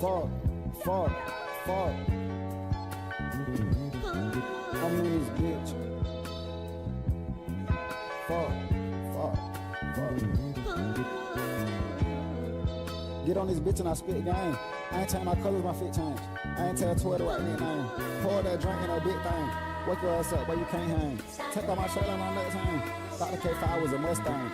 Fuck, fuck, fuck. I'm in this bitch. Fuck, fuck, fuck. Get on this bitch and I spit game. I ain't change my colors, my fit change. I ain't tell Twitter right name. Pour that drink in that big thing. Wake your ass up, but you can't hang. Take off my shirt and my next hang. Thought the K5 was a Mustang.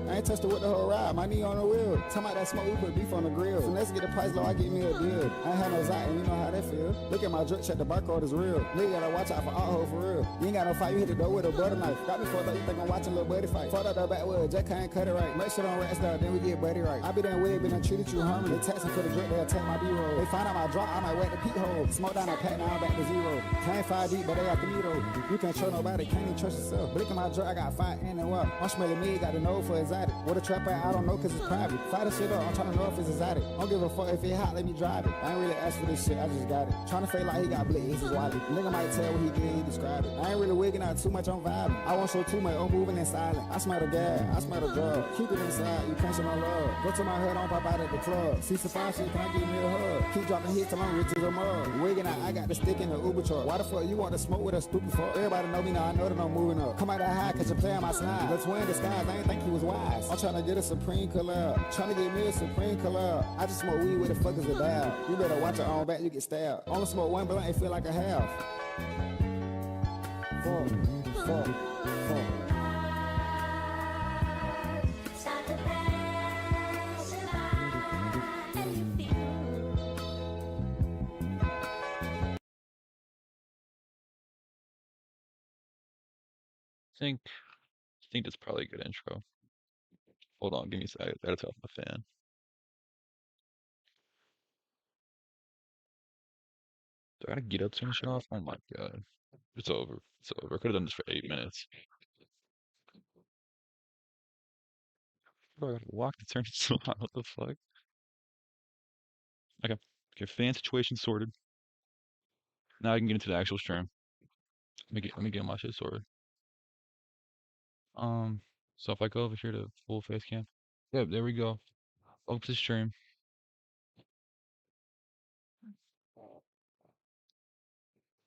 I ain't touched it with the whole ride, my knee on the wheel. Talking about that smoke, we put beef on the grill. So let's get the price low, I get me a deal. I ain't had no Zot, and you know how that feel. Look at my drip, check the barcode is real. Nigga gotta watch out for all for real. You ain't got no fight, you hit the door with a butter knife. Got me fucked up, you think I'm watching little buddy fight. Fucked up the backwood, Jack can't cut it right. Make sure don't rats down, then we get buddy right. I be done with, been done treated you harmony. They taxing for the drip, they'll take my B-roll. They find out my drop, I might wet the peat hole. Smoke down a pack, now I'm back to zero. Can't 5 deep, but they after me though. You can't trust nobody, can't even trust yourself. Blick in my drip, I got 5 in and what? I'm smelling me, got the nose for exotic. What a trap at, I don't know cause it's private. Fire the shit up, I'm tryna know if it's exotic. Don't give a fuck if it hot, let me drive it. I ain't really asked for this shit, I just got it. Tryna feel like he got blick, it's his wallet. Nigga might tell what he did, he described it. I ain't really wigging out too much, I'm vibing. I won't show too much, I'm moving in silent. I smell the gas, I smell the drug. Keep it inside, you can't show no love. Go to my hood, don't pop out at the club. See some fine shit, can I give me a hug? Keep dropping hits till I'm rich as a mug. Wigging out, I got the stick in the Uber truck. Why the fuck you want to smoke with a stupid fuck? Everybody know me now, I know that I'm moving up. Come out that high, cause you play on my slide. The twin disguise, I ain't think he was wise. I'm tryna get a Supreme collab. Tryna get me a Supreme collab. I just smoke weed with the fuck is a dab. You better watch your own back, you get stabbed. Only smoke one blunt, it feel like a half. Fuck, fuck, fuck. I think that's probably a good intro. Hold on, give me a sec. I gotta turn off my fan. Do I gotta get up to turn this shit off? Oh my god. It's over. It's over. I could have done this for 8 minutes. Bro, I gotta walk to turn this on. What the fuck? Okay. Okay, fan situation sorted. Now I can get into the actual stream. Let me get my shit sorted. So if I go over here to full face cam. Yep, there we go. Open the stream.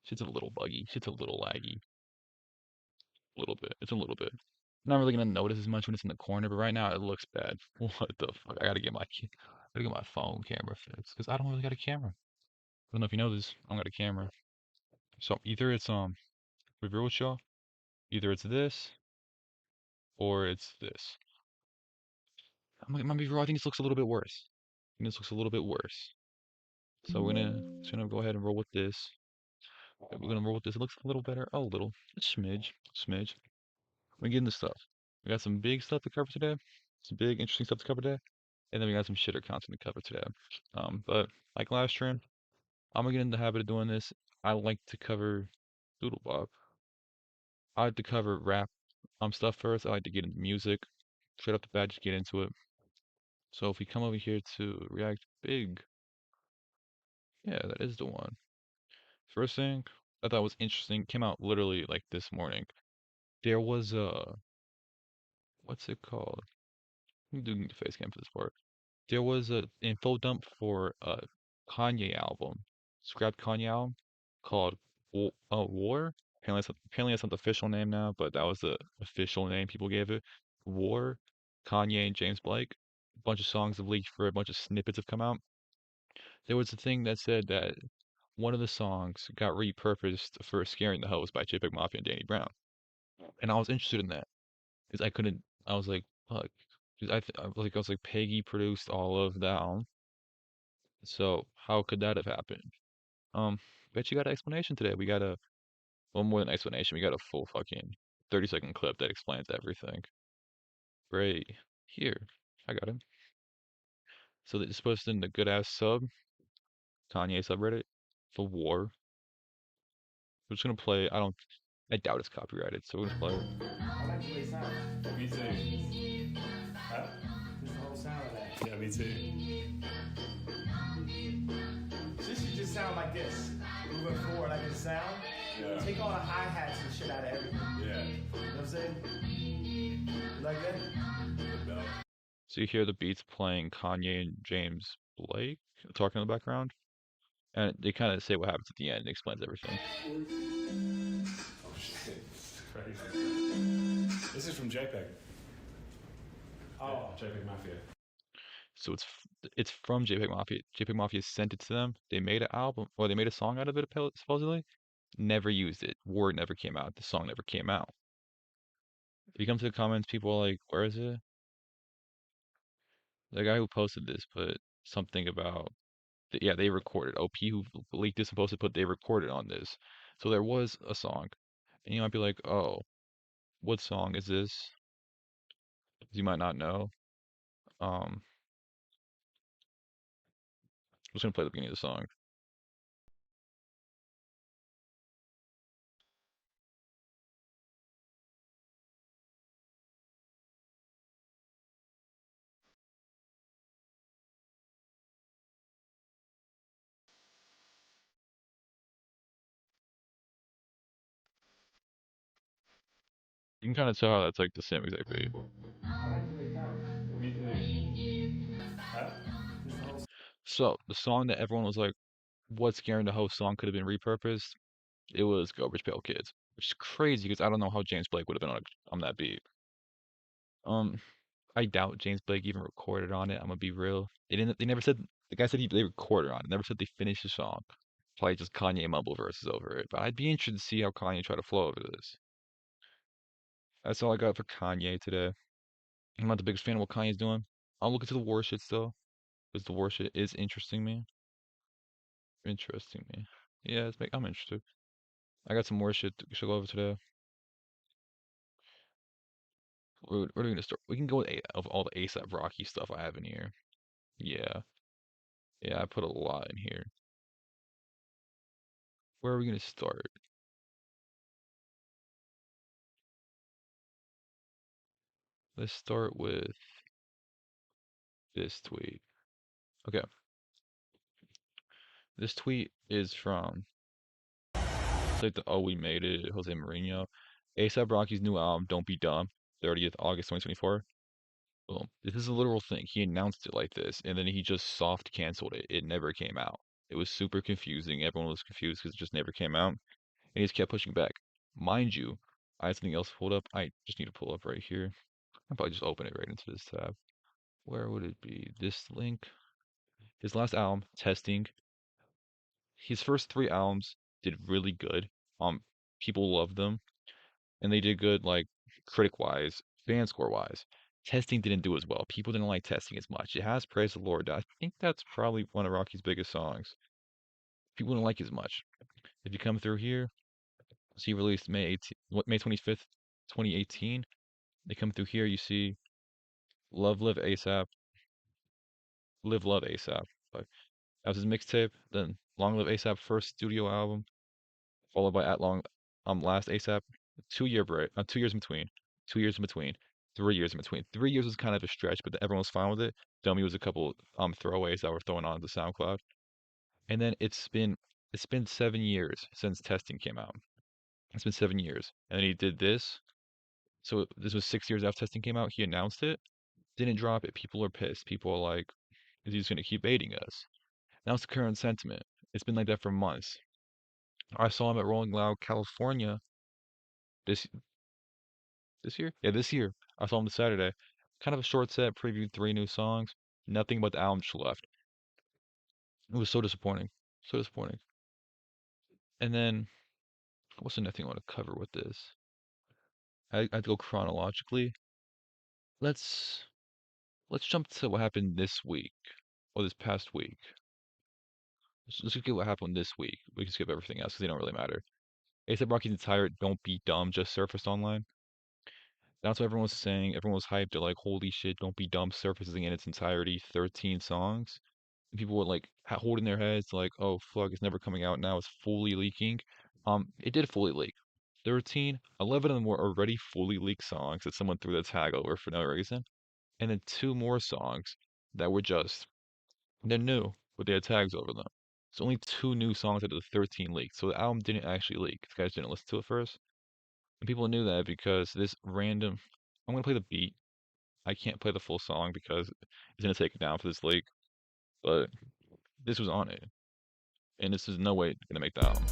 Shit's a little buggy. Shit's a little laggy. A little bit. It's a little bit. Not really gonna notice as much when it's in the corner, but right now it looks bad. What the fuck? I gotta get my phone camera fixed because I don't really got a camera. I don't know if you know this. I don't got a camera. So either it's review with y'all, either it's this or it's this. I'm gonna be real. I think this looks a little bit worse. I think this looks a little bit worse. So we're gonna go ahead and roll with this. We're gonna roll with this. It looks a little better. Oh, a little. A smidge. Smidge. We're getting the stuff. We got some big stuff to cover today. Some big, interesting stuff to cover today. And then we got some shitter content to cover today. But like last stream, I'm gonna get in the habit of doing this. I like to cover Doodle Bob. I like to cover rap stuff first. I like to get into music. Straight off the bat, just get into it. So if we come over here to React Big, yeah, that is the one. First thing I thought was interesting came out literally like this morning. There was a what's it called? I'm doing the face cam for this part. There was a info dump for a Kanye album, scrapped Kanye album called War. Apparently that's not the official name now, but that was the official name people gave it. War, Kanye and James Blake. A bunch of songs have leaked for a bunch of snippets have come out. There was a thing that said that one of the songs got repurposed for Scaring the Host by JPEG Mafia and Danny Brown. And I was interested in that because I couldn't. I was like, fuck. 'Cause I was like, Peggy produced all of that album. So how could that have happened? Bet you got an explanation today. We got well, more than explanation. We got a full fucking 30-second clip that explains everything. Right here. I got him. So they just posted in the good ass Kanye subreddit for War. We're just gonna play. I doubt it's copyrighted, so we're gonna play it. I like the way it sounds. Me too. Huh? Just the whole sound of that. Yeah, me too. Since you just sound like this. Moving forward, like this sound. Yeah. Take all the hi-hats and shit out of everything. Yeah. You know what I'm saying? You like that? The bell. So you hear the beats playing Kanye and James Blake talking in the background, and they kind of say what happens at the end. It explains everything. Oh shit. It's crazy. This is from JPEG. Oh. JPEG Mafia. So it's from JPEG Mafia. JPEG Mafia sent it to them. They made an album, or they made a song out of it supposedly. Never used it. Word never came out. The song never came out. If you come to the comments, people are like, "Where is it?" The guy who posted this put something about, yeah, they recorded. OP who leaked this and posted put they recorded on this. So there was a song, and you might be like, "Oh, what song is this?" You might not know. I'm just gonna play the beginning of the song. You can kind of tell how that's like the same exact beat. Me too. Huh? So the song that everyone was like, "What's scaring the whole song could have been repurposed?" It was Garbage Pail Kids, which is crazy because I don't know how James Blake would have been on that beat. Um, I doubt James Blake even recorded on it. I'm gonna be real. They didn't. They never said. The guy said they recorded on it. Never said they finished the song. Probably just Kanye mumble verses over it. But I'd be interested to see how Kanye tried to flow over this. That's all I got for Kanye today. I'm not the biggest fan of what Kanye's doing. I'll look into the war shit still, because the war shit is interesting me. Interesting me. Yeah, I'm interested. I got some more shit to go over today. Where are we gonna start? We can go with of all the ASAP Rocky stuff I have in here. Yeah, yeah, I put a lot in here. Where are we gonna start? Let's start with this tweet. Okay, this tweet is from, it's like the Oh We Made It, Jose Mourinho. ASAP Rocky's new album, Don't Be Dumb, 30th August 2024. Boom. This is a literal thing. He announced it like this, and then he just soft canceled it. It never came out. It was super confusing. Everyone was confused because it just never came out. And he just kept pushing back. Mind you, I had something else pulled up. I just need to pull up right here. I'll probably just open it right into this tab. Where would it be? This link. His last album, Testing. His first three albums did really good. People loved them, and they did good like critic wise, fan score wise. Testing didn't do as well. People didn't like Testing as much. It has Praise the Lord. I think that's probably one of Rocky's biggest songs. People didn't like it as much. If you come through here, so he released May 25th, 2018. They come through here, you see Love Live ASAP, Live Love ASAP. But that was his mixtape. Then Long Live ASAP first studio album, followed by At Long Last ASAP. 2 year break, 2 years in between. 2 years in between. 3 years in between. 3 years was kind of a stretch, but everyone was fine with it. Dummy was a couple throwaways that were thrown on the SoundCloud. And then it's been 7 years since Testing came out. It's been 7 years. And then he did this. So this was 6 years after Testing came out. He announced it, didn't drop it. People are pissed. People are like, is he just gonna keep baiting us? Now it's the current sentiment. It's been like that for months. I saw him at Rolling Loud, California this this year. Yeah, this year. I saw him this Saturday. Kind of a short set, previewed 3 new songs. Nothing but the album just left. It was so disappointing. So disappointing. And then what's the next thing I want to cover with this? I have to go chronologically. Let's let's jump to what happened this week or this past week. Let's just get what happened this week. We can skip everything else because they don't really matter. A$AP Rocky's entire "Don't Be Dumb" just surfaced online. That's what everyone was saying. Everyone was hyped. They're like, "Holy shit, Don't Be Dumb" surfacing in its entirety, 13 songs. And people were like holding their heads, like, "Oh fuck, it's never coming out now. It's fully leaking." It did fully leak. 13, 11 of them were already fully leaked songs that someone threw the tag over for no reason, and then two more songs that were just they're new, but they had tags over them. It's only 2 new songs out of the 13 leaked. So the album didn't actually leak. These guys didn't listen to it first. And people knew that because this random. I'm gonna play the beat. I can't play the full song because it's gonna take it down for this leak. But this was on it, and this is no way gonna make the album.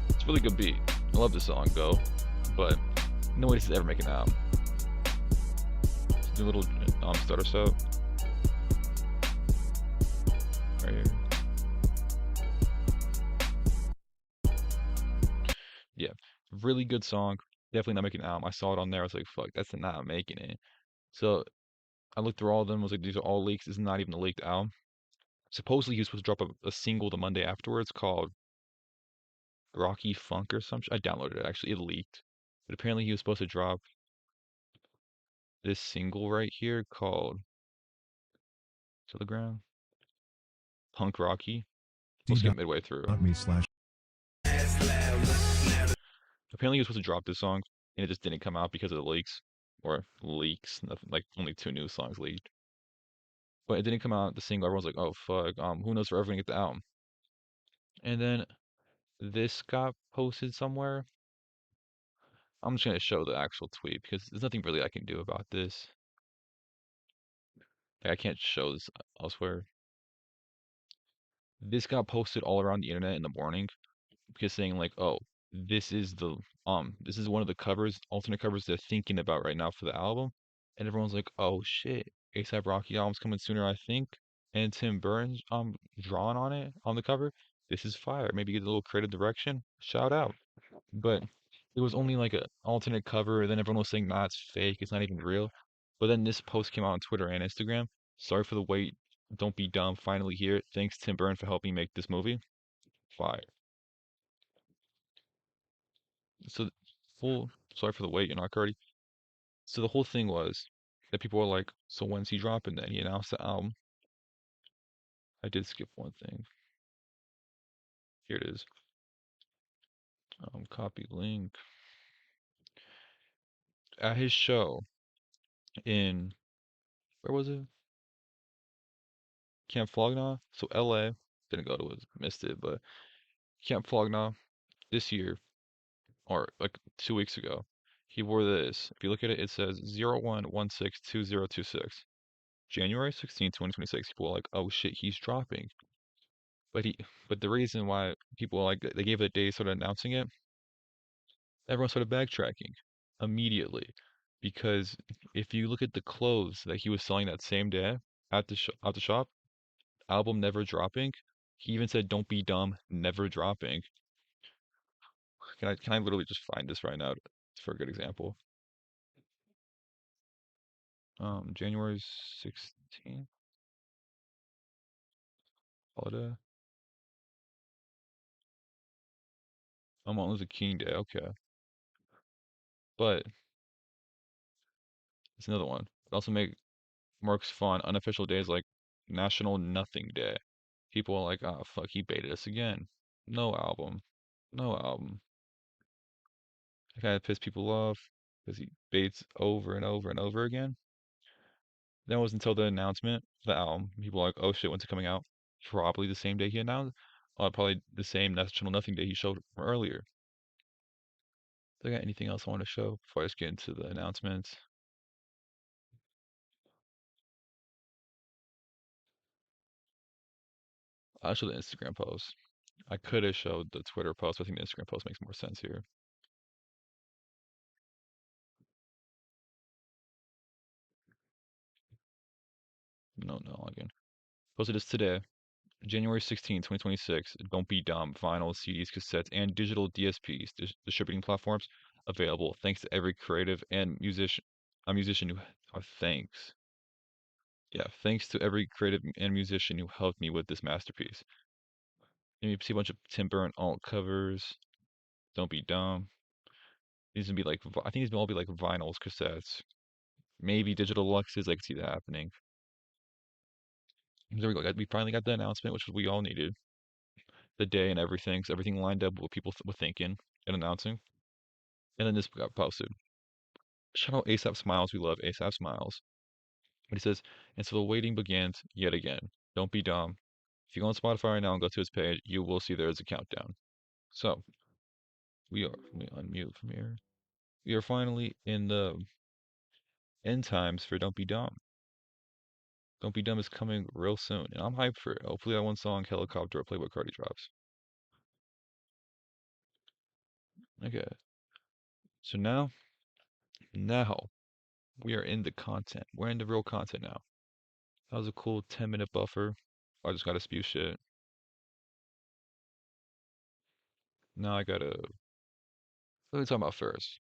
It's a really good beat. I love this song though, but no way this is ever making an album. Let's do a little stutter step right here. Yeah, really good song. Definitely not making an album. I saw it on there. I was like, fuck, that's not making it. So I looked through all of them. I was like, these are all leaks. This is not even a leaked album. Supposedly he was supposed to drop a single the Monday afterwards called Rocky Funk or something. I downloaded it actually. It leaked. But apparently he was supposed to drop this single right here called Telegram Punk Rocky. Let's get midway through. Apparently he was supposed to drop this song and it just didn't come out because of the leaks. Or leaks. Nothing, like only 2 new songs leaked. But it didn't come out the single. Everyone's like, oh fuck, who knows if we're ever gonna get the album. And then this got posted somewhere. I'm just gonna show the actual tweet because there's nothing really I can do about this. Like, I can't show this elsewhere. This got posted all around the internet in the morning because saying like, oh, this is one of the covers, alternate covers they're thinking about right now for the album. And everyone's like, oh shit, ASAP Rocky album's coming sooner, I think. And Tim Burns drawn on it on the cover. This is fire. Maybe get a little creative direction. Shout out. But it was only like an alternate cover, and then everyone was saying, nah, it's fake, it's not even real. But then this post came out on Twitter and Instagram. Sorry for the wait. Don't be dumb. Finally here. Thanks Tim Burns for helping make this movie. Fire. So sorry for the wait, you're not Cardi. So the whole thing was that people were like, so when's he dropping then? He announced the album. I did skip one thing. Here it is. Copy link. At his show in, where was it? Camp Flogna. So LA. Didn't go to it, missed it, but Camp Flogna this year, or like 2 weeks ago, he wore this. If you look at it, it says 01162026. January 16th, 2026. People were like, oh shit, he's dropping. But the reason why people like they gave it a day started announcing it, everyone started backtracking immediately. Because if you look at the clothes that he was selling that same day at the shop, album never dropping. He even said, "Don't be dumb, never dropping." Can I literally just find this right now for a good example? January 16th, holiday. Martin Luther King Day. Okay, but it's another one. It also marks fun unofficial days like National Nothing Day. People are like, "Oh fuck, he baited us again." No album, no album. I kind of piss people off because he baits over and over and over again. Then it was until the announcement of the album. People were like, oh shit, when's it coming out? Probably the same day he announced. Probably the same National Nothing Day he showed from earlier. Do I got anything else I want to show before I just get into the announcements? I'll show the Instagram post. I could have showed the Twitter post, but I think the Instagram post makes more sense here. No, again. Posted this today, January 16, 2026. Don't be dumb. Vinyl, CDs, cassettes, and digital DSPs, distributing platforms available. Thanks to every creative and musician who, thanks. Yeah, thanks to every creative and musician who helped me with this masterpiece. And you see a bunch of Tim Burton alt covers. Don't be dumb. These gonna be like, I think these will all be like vinyls, cassettes, maybe digital luxes. I could see that happening. There we go. We finally got the announcement, which we all needed. The day and everything, so everything lined up what people were thinking and announcing. And then this got posted. Shout out ASAP Smiles. We love ASAP Smiles. But he says, and so the waiting begins yet again. Don't be dumb. If you go on Spotify right now and go to his page, you will see there is a countdown. So let me unmute from here. We are finally in the end times for Don't Be Dumb. Don't Be Dumb is coming real soon, and I'm hyped for it. Hopefully that one song, Helicopter, or Playboy Cardi drops. Okay. So now we are in the content. We're in the real content now. That was a cool 10-minute buffer. I just gotta spew shit. Now I gotta. What are we talking about first?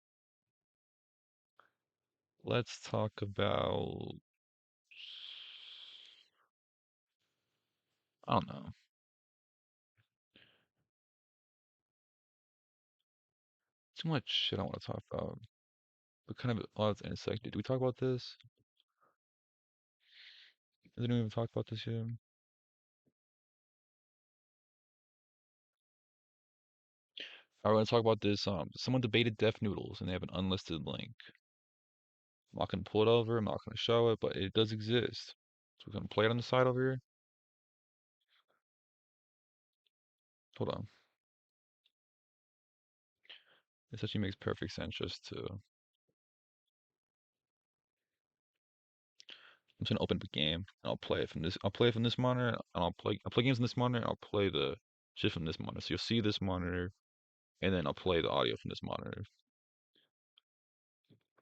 Let's talk about. I don't know. Too much shit I want to talk about. But kind of all it's intersected. Do we talk about this? Has anyone even talked about this yet? I want to talk about this. Someone debated Deaf Noodles, and they have an unlisted link. I'm not gonna pull it over. I'm not gonna show it, but it does exist. So we're gonna play it on the side over here. Hold on. This actually makes perfect sense just to. I'm just gonna open up a game and I'll play it from this. I'll play it from this monitor and I'll play games on this monitor and I'll play the shit from this monitor. So you'll see this monitor and then I'll play the audio from this monitor.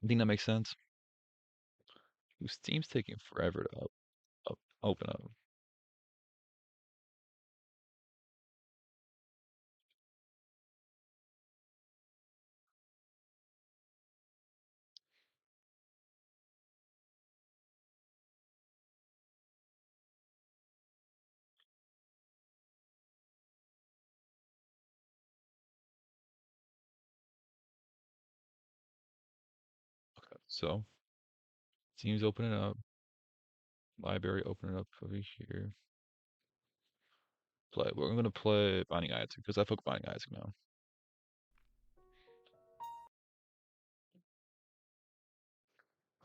I think that makes sense. Ooh, Steam's taking forever to open up. Okay, so Steam's opening up. Library, open it up over here. Play. We're gonna play Binding Isaac because I fuck Binding Isaac now.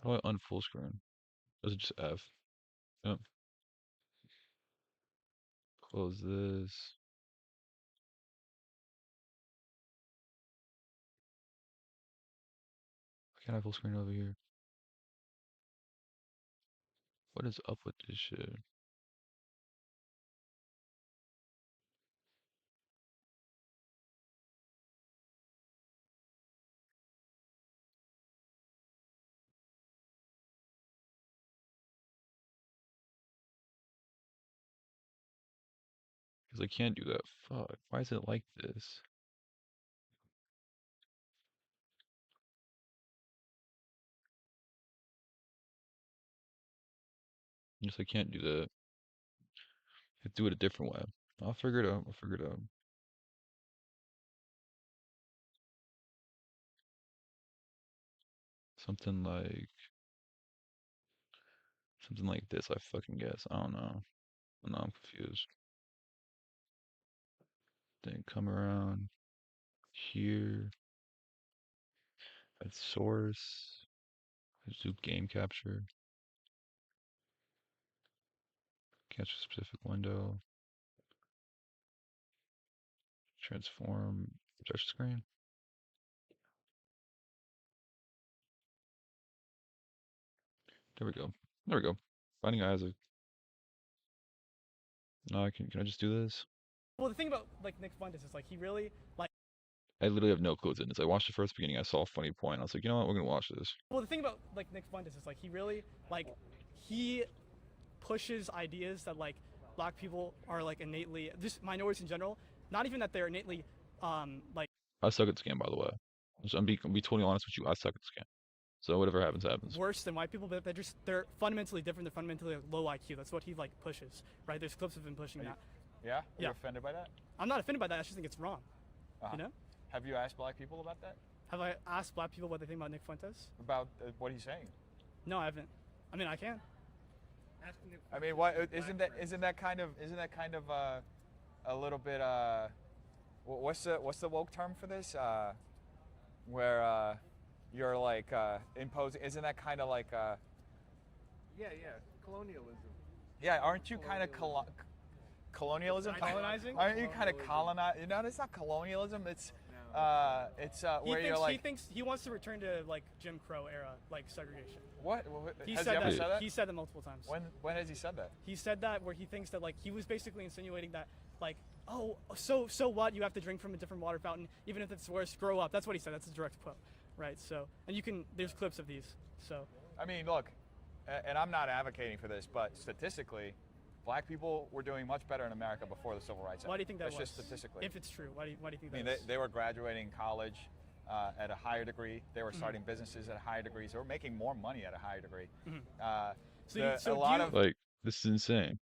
How do I unfull screen? Or is it just F? Yep. Close this. Why can't I full screen over here? What is up with this shit? Because I can't do that. Fuck. Why is it like this? Just I can't do that. I do it a different way. I'll figure it out. I'll figure it out. Something like this. I fucking guess. I don't know. No, I'm confused. Then come around here at source. Do game capture. Capture specific window. Transform touch screen. There we go. There we go. Finding Isaac. No, can I just do this? Well, the thing about like Nick Fuentes is like he really like. I literally have no clues in this. I watched the first beginning. I saw a funny point. I was like, you know what? We're gonna watch this. Well, the thing about like Nick Fuentes is like he really like he pushes ideas that like black people are like innately, just minorities in general. Not even that they're innately like. I suck at this game, by the way. I'm be totally honest with you. I suck at this game. So whatever happens, happens. Worse than white people, but they're fundamentally different. They're fundamentally like, low IQ. That's what he like pushes, right? There's clips of him pushing that. Yeah? Are Yeah. you offended by that? I'm not offended by that. I just think it's wrong. Uh-huh. You know? Have you asked black people about that? Have I asked black people what they think about Nick Fuentes? About what he's saying? No, I haven't. I mean, I can. I mean, what isn't that kind of a little bit what's the woke term for this? Where you're like imposing. Isn't that kind of like Yeah, colonialism. yeah? Aren't you kind of colonialism. Colonizing? Aren't you kind of colonizing? You know, it's not colonialism. It's where you're like. He wants to return to like Jim Crow era, like segregation. What? He Has said he ever said that? He said that multiple times. When has he said that? He said that where he thinks that like he was basically insinuating that like, oh, so what? You have to drink from a different water fountain, even if it's worse. Grow up. That's what he said. That's a direct quote, right? So, and you can. There's clips of these. So. I mean, look, and I'm not advocating for this, but statistically, black people were doing much better in America before the Civil Rights Act. Why do you think that was? Just statistically. If it's true, why do you think that? I mean, they were graduating college at a higher degree. They were starting businesses at higher degrees. They were making more money at a higher degree. So a lot of Like, this is insane.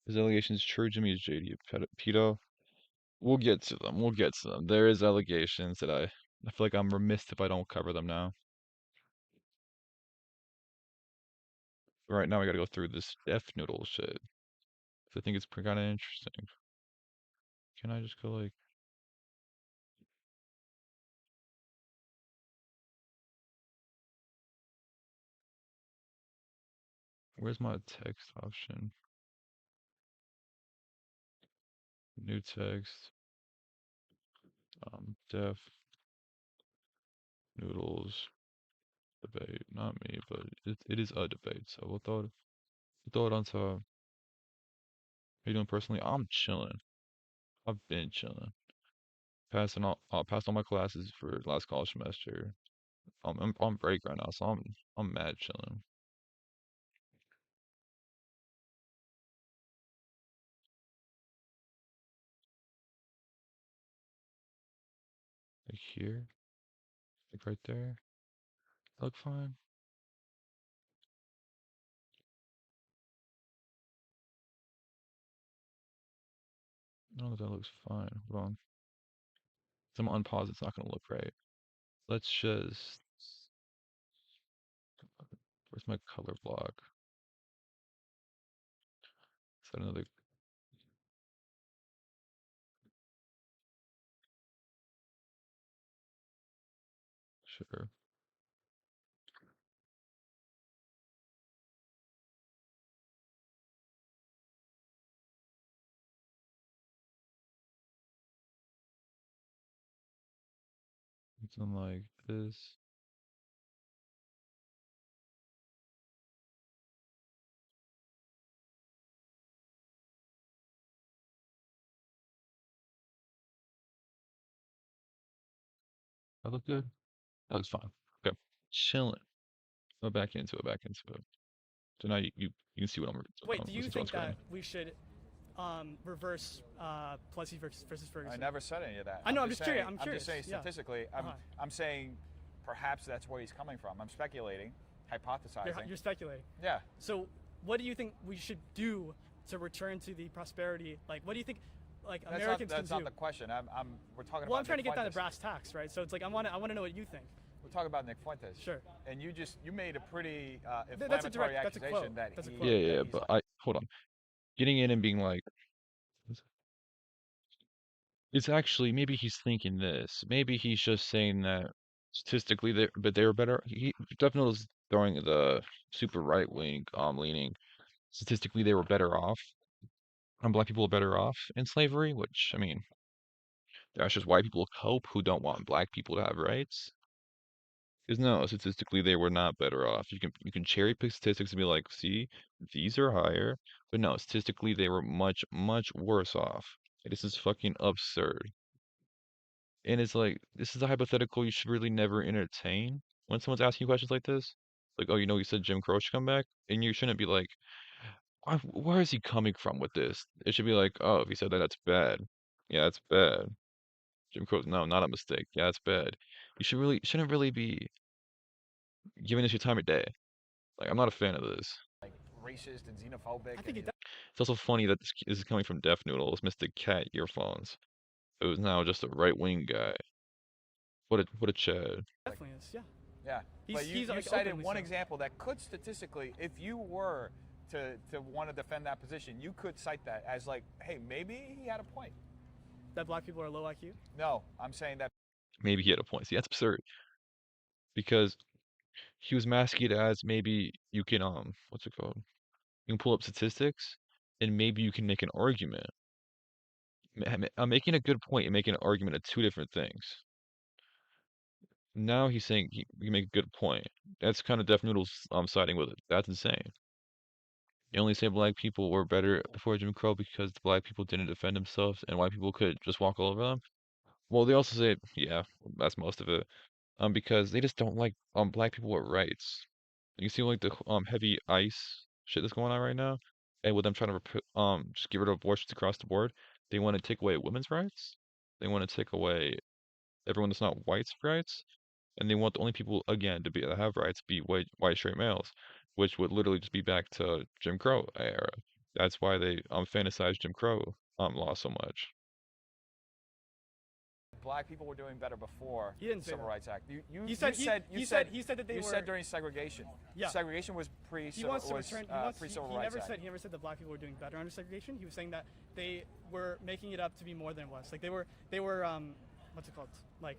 His allegations true. Jimmy is JD pedo. We'll get to them. We'll get to them. There is allegations that I feel like I'm remiss if I don't cover them now. Right now, I gotta go through this F noodle shit. I think it's kind of interesting. Can I just go like? Where's my text option? New text. Def noodles debate. Not me, but it is a debate. So we'll throw it onto. How you doing personally? I'm chilling. I've been chilling. Passed all my classes for last college semester. I'm on break right now, so I'm mad chilling. Like here, like right there. Look fine. I don't know if that looks fine. Hold on. If I'm unpause, it's not gonna look right. Let's just. Where's my color block? Is that another? Sure. Something like this. That look good? That looks fine. Okay. Chilling. Go back into it, back into it. So now you can see what I'm Wait, do you listening to on think that screen. we should reverse Plessy versus Ferguson? I never said any of that. I know. I'm just curious. I'm just curious. saying Yeah. statistically. I'm saying perhaps that's where he's coming from. I'm speculating, hypothesizing. You're speculating. Yeah. So, what do you think we should do to return to the prosperity? Like, what do you think, like Americans that's can do? not the question. We're talking about. Well, I'm trying to Nick get down to Fuentes. brass tacks, right? So it's like I want to know what you think. We're talking about Nick Fuentes. Sure. And you made a pretty That's a inflammatory direct. That's a accusation quote. that That's a he. quote. Yeah, but hold on. Getting in and being like, it's actually maybe he's thinking this. Maybe he's just saying that statistically they were better. He definitely was throwing the super right wing leaning. Statistically, they were better off. And black people are better off in slavery, which I mean, that's just white people cope who don't want black people to have rights. Because no, statistically they were not better off. You can cherry pick statistics and be like, see, these are higher, but no, statistically they were much worse off. This is fucking absurd. And it's like this is a hypothetical you should really never entertain when someone's asking you questions like this. Like, oh, you said Jim Crow should come back, and you shouldn't be like, where is he coming from with this? It should be like, oh, if he said that, that's bad. Yeah, that's bad. Jim Crow, no, not a mistake. Yeah, that's bad. You shouldn't really be giving this your time of day. Like, I'm not a fan of this. Like racist and xenophobic. I think it. It's also funny that this is coming from Deaf Noodles, Mr. Cat Earphones. It was now just a right wing guy. What a Chad. Definitely is. Yeah. Yeah. But you like, cited openly one so. example that could statistically, if you were to want to defend that position, you could cite that as like, hey, maybe he had a point. That black people are low IQ. No, I'm saying that. Maybe he had a point. See, that's absurd. Because he was masking it as maybe you can what's it called? You can pull up statistics, and maybe you can make an argument. I'm making a good point and making an argument of two different things. Now he's saying you make a good point. That's kind of Def Noodles siding with it. That's insane. You only say black people were better before Jim Crow because the black people didn't defend themselves and white people could just walk all over them. Well, they also say, yeah, that's most of it. Because they just don't like black people with rights. You see like the heavy ICE shit that's going on right now, and with them trying to just get rid of abortions across the board, they want to take away women's rights. They want to take away everyone that's not white's rights, and they want the only people again to be that have rights be white straight males, which would literally just be back to Jim Crow era. That's why they fantasize Jim Crow law so much. Black people were doing better before He didn't the say Civil that. Rights Act. He said that they you were. said during segregation. Yeah. Segregation was He wants to return. pre-Civil He Rights never Act. said. He never said that black people were doing better under segregation. He was saying that they were making it up to be more than it was. Like they were. What's it called? Like,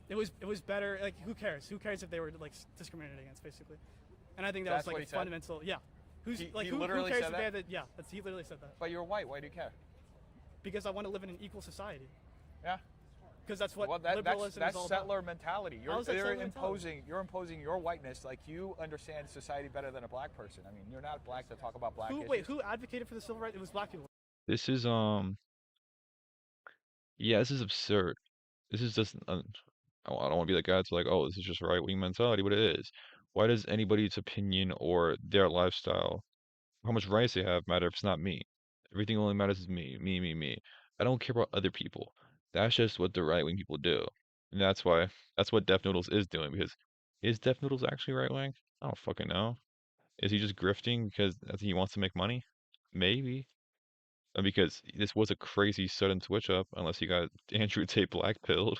it was better. Like, who cares? Who cares if they were like discriminated against, basically? And I think that That's was what like he a said? fundamental. Yeah. He Who literally cares said if they that? had yeah. He literally said that. But you're white. Why do you care? Because I want to live in an equal society. Yeah. Because that's what Well, liberalism that's is all settler about. mentality. How is that settler mentality? You're imposing your whiteness, like you understand society better than a black person. I mean, you're not black to talk about black issues. Wait, who advocated for the civil rights? It was black people. This is yeah, this is absurd. This is just I don't want to be that guy that's like, oh, this is just right wing mentality, but it is. Why does anybody's opinion or their lifestyle, how much rights they have, matter if it's not me? Everything only matters is me, me, me, me. I don't care about other people. That's just what the right wing people do. And that's what Def Noodles is doing, because is Def Noodles actually right wing? I don't fucking know. Is he just grifting because he wants to make money? Maybe. Because this was a crazy sudden switch up, unless he got Andrew Tate blackpilled.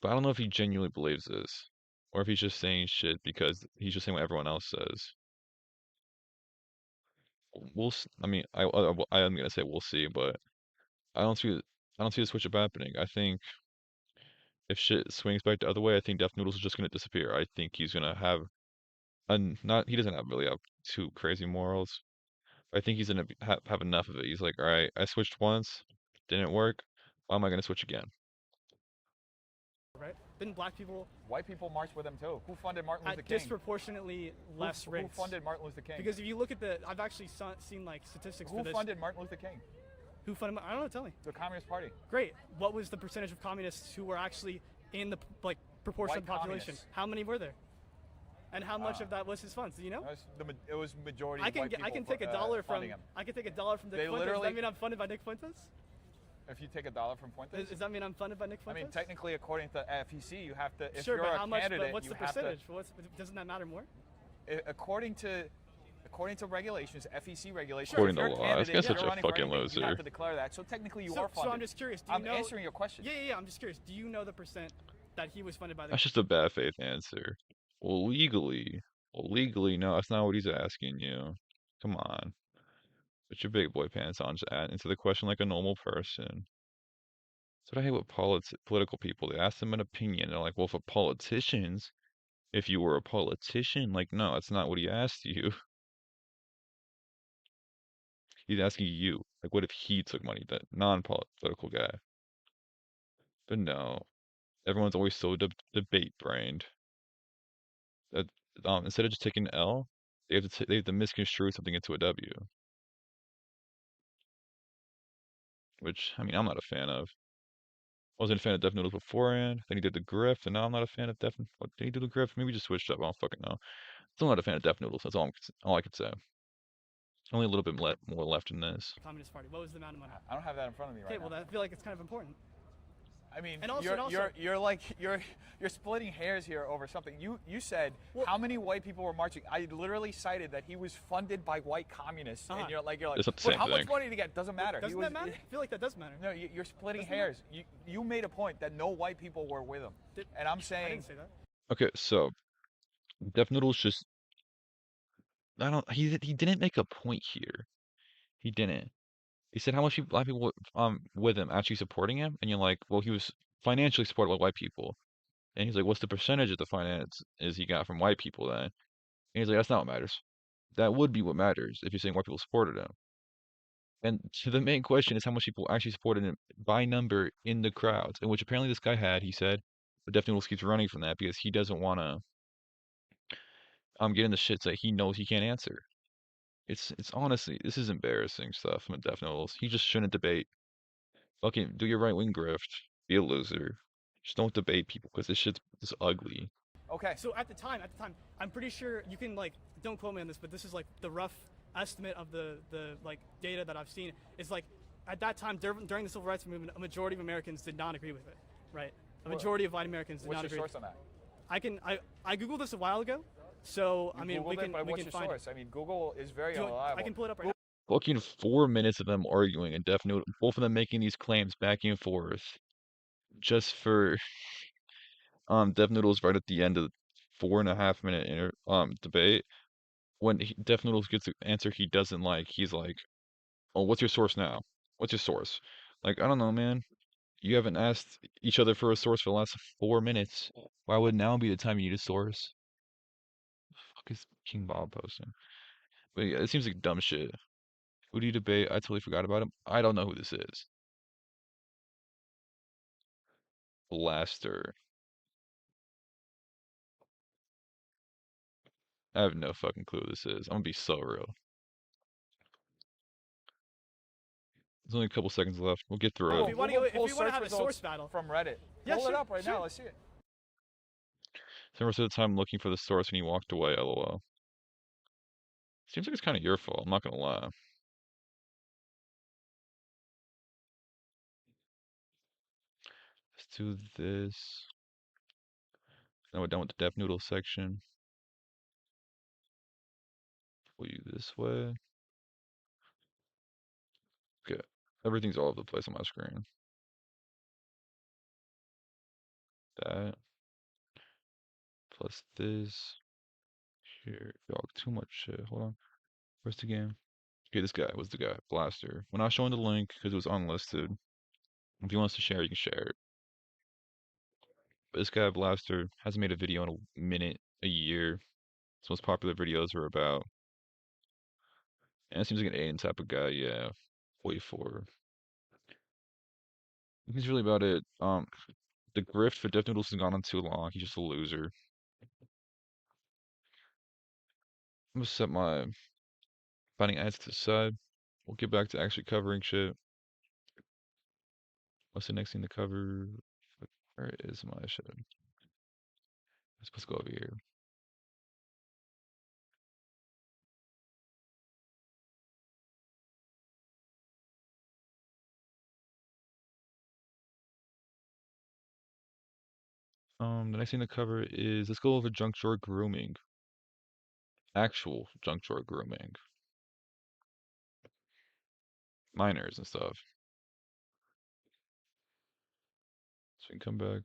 But I don't know if he genuinely believes this, or if he's just saying shit because he's just saying what everyone else says. I mean, I am gonna say we'll see, but I don't see the switch up happening. I think if shit swings back the other way, I think Def Noodles is just gonna disappear. I think he's gonna have not he doesn't have really have too crazy morals. I think he's gonna have enough of it. He's like, all right, I switched once, didn't work. Why am I gonna switch again? Right? Didn't black people White people marched with him too. Who funded Martin Luther at King? disproportionately less Who rates? funded Martin Luther King? Because if you look at I've actually seen like statistics Who for this. funded Martin Luther King? Who funded? I don't know. Tell me. The Communist Party. Great. What was the percentage of communists who were actually in the proportion White of the population? communists. How many were there? And how much of that was his funds? Do you know? It was majority. I can white I can people, take a dollar from funding him. I can take a dollar from Nick They Fuentes. Does literally- that mean I'm funded by Nick Fuentes? If you take a dollar from Fuentes. Does that mean I'm funded by Nick I Fuentes? mean, technically, according to FEC, you have to. If sure, you're but a how much? candidate, But what's you the have percentage? Doesn't that matter more? According to regulations, FEC regulations, According if you're to a law, this candidate, guy's you're such a running for fucking anything, You loser. have to declare that. So technically, you are funded. So I'm just curious. Do you I'm know? answering your question. Yeah. I'm just curious. Do you know the percent that he was funded by the? That's just a bad faith answer. Well, legally, no, that's not what he's asking you. Come on. Put your big boy pants on, just answer the question like a normal person. That's what I hate with political people. They ask them an opinion. They're like, well, for politicians, if you were a politician, like, no, that's not what he asked you. He's asking you, like, what if he took money, that non-political guy? But no, everyone's always so debate-brained that instead of just taking an L, they have to misconstrue something into a W. Which, I mean, I'm not a fan of. I wasn't a fan of Def Noodles beforehand. Then he did the grift, and now I'm not a fan of What did he do the grift? Maybe he just switched up. I don't fucking know. Still not a fan of Def Noodles. That's all I could say. Only a little bit more left in this. Communist Party. What was the amount of money? I don't have that in front of me right Okay, now. well, I feel like it's kind of important. I mean, And also- you're splitting hairs here over something. You said how many white people were marching? I literally cited that he was funded by white communists, and you're like, It's not the "Well, same how much thing. money did he get? Doesn't matter. Doesn't that matter? I feel like that does matter. No, you're splitting Doesn't hairs. You made a point that no white people were with him, and I'm I saying didn't say that. Okay, so Def Noodles just he didn't make a point here. He didn't. He said how much black people with him actually supporting him, and you're like, well, he was financially supported by white people. And he's like, what's the percentage of the finance he got from white people then? And he's like, that's not what matters. that would be what matters if you're saying why people supported him. And the main question is how much people actually supported him by number in the crowds, and which apparently this guy had, he said, but Death Noodles keeps running from that because he doesn't want to get in the shits that he knows he can't answer. It's honestly, this is embarrassing stuff from Death Noodles. He just shouldn't debate. Fucking do your right wing grift. Be a loser. Just don't debate people because this shit's just ugly. Okay. So at the time, I'm pretty sure you can like, don't quote me on this, but this is like the rough estimate of the like data that I've seen. Is like at that time during the civil rights movement, a majority of Americans did not agree with it, right? A majority of white Americans did What's not your agree. source on that? I googled this a while ago, so You I mean Googled we it, can but we what's can your find source? it. I mean, Google is very Do you want- unreliable. I can pull it up right now. Fucking 4 minutes of them arguing and Death Noodle, both of them making these claims back and forth, just for Death Noodles right at the end of the 4.5 minute debate. When Death Noodles gets the answer he doesn't like, he's like, "Oh, what's your source now? What's your source?" Like, I don't know, man. You haven't asked each other for a source for the last 4 minutes. Why would now be the time you need a source? Fuck is King Bob posting? But yeah, it seems like dumb shit. Who do you debate? I totally forgot about him. I don't know who this is. Blaster. I have no fucking clue who this is. I'm gonna be so real. There's only a couple seconds left. We'll get through If it. you want to have a source battle from Reddit, Yeah, pull it sure, up right sure. now. Let's see it. Spent most of the time looking for the source and he walked away, lol. Seems like it's kind of your fault, I'm not gonna lie. Let's do this. Now we're done with the Death Noodle section. Pull you this way. Okay. Everything's all over the place on my screen. That. Plus this. Here. Dog, too much shit. Hold on. Where's the game? Okay, this guy was the guy. Blaster. We're not showing the link because it was unlisted. If he wants to share, you can share it. But this guy, Blaster, hasn't made a video in a minute, a year. His most popular videos were about. And it seems like an alien type of guy, yeah. 44. He's really about it. The grift for Death Noodles has gone on too long. He's just a loser. I'm gonna set my finding ads to the side. We'll get back to actually covering shit. What's the next thing to cover? Where is my shit? I'm supposed to go over here. The next thing to cover is let's go over junk drawer grooming. Actual junk drawer grooming. Minors and stuff. So we can come back.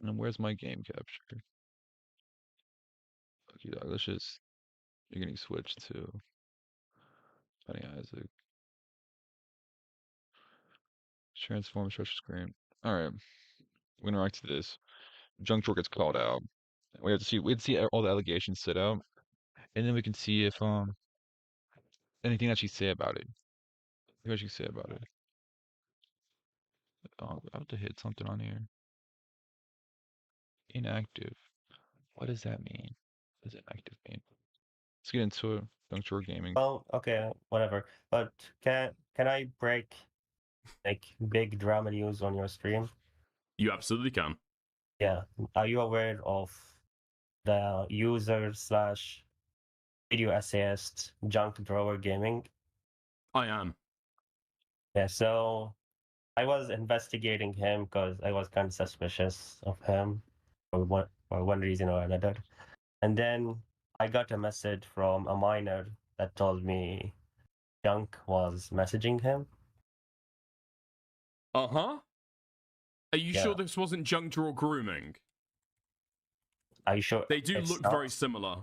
And where's my game capture? Okay, dog, let's just. You're getting switched to Funny Isaac. Transform, stretch screen. Alright. We're gonna react to this. Junk drawer gets called out. We have to see all the allegations set out. And then we can see if anything that she say about it. What she say about it. Oh, I have to hit something on here. Inactive. What does that mean? What does inactive mean? Let's get into it. Junk drawer gaming. Well, okay, whatever. But can I break like big drama news on your stream? You absolutely can. Yeah. Are you aware of the user slash video essayist Junk Drawer Gaming? I am. Yeah, so I was investigating him because I was kind of suspicious of him for one reason or another. And then I got a message from a minor that told me Junk was messaging him. Uh-huh. Are you Yeah. sure this wasn't junk drawer grooming? Are you sure? They do it's look not? very similar.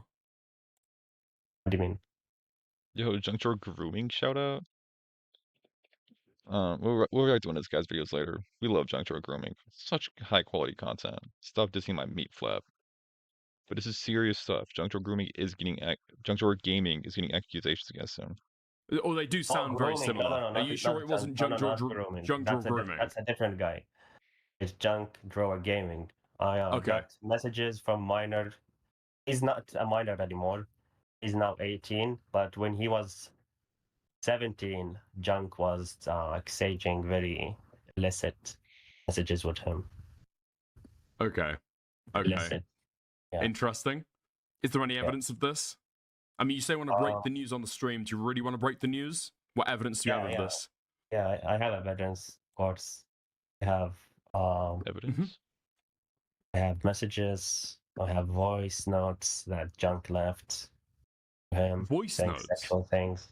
What do you mean? Yo, junk drawer grooming shout out. We'll react to one of this guy's videos later. We love junk drawer grooming. Such high quality content. Stop dissing my meat flap. But this is serious stuff. Junk drawer grooming is getting junk drawer gaming is getting accusations against him. Oh, they do sound very grooming. similar. No, Are you sure it wasn't junk drawer grooming? junk drawer grooming? That's a different guy. It's junk drawer gaming. I Okay. got messages from minor. He's not a minor anymore. He's now 18. But when he was 17, junk was exchanging very illicit messages with him. Okay. Okay. Illicit. Yeah. Interesting. Is there any evidence of this? I mean, you say you want to break the news on the stream. Do you really want to break the news? What evidence do you have of this? Yeah, I have evidence, of course. I have Evidence? I have messages. I have voice notes that junk left him. Voice saying notes? sexual things.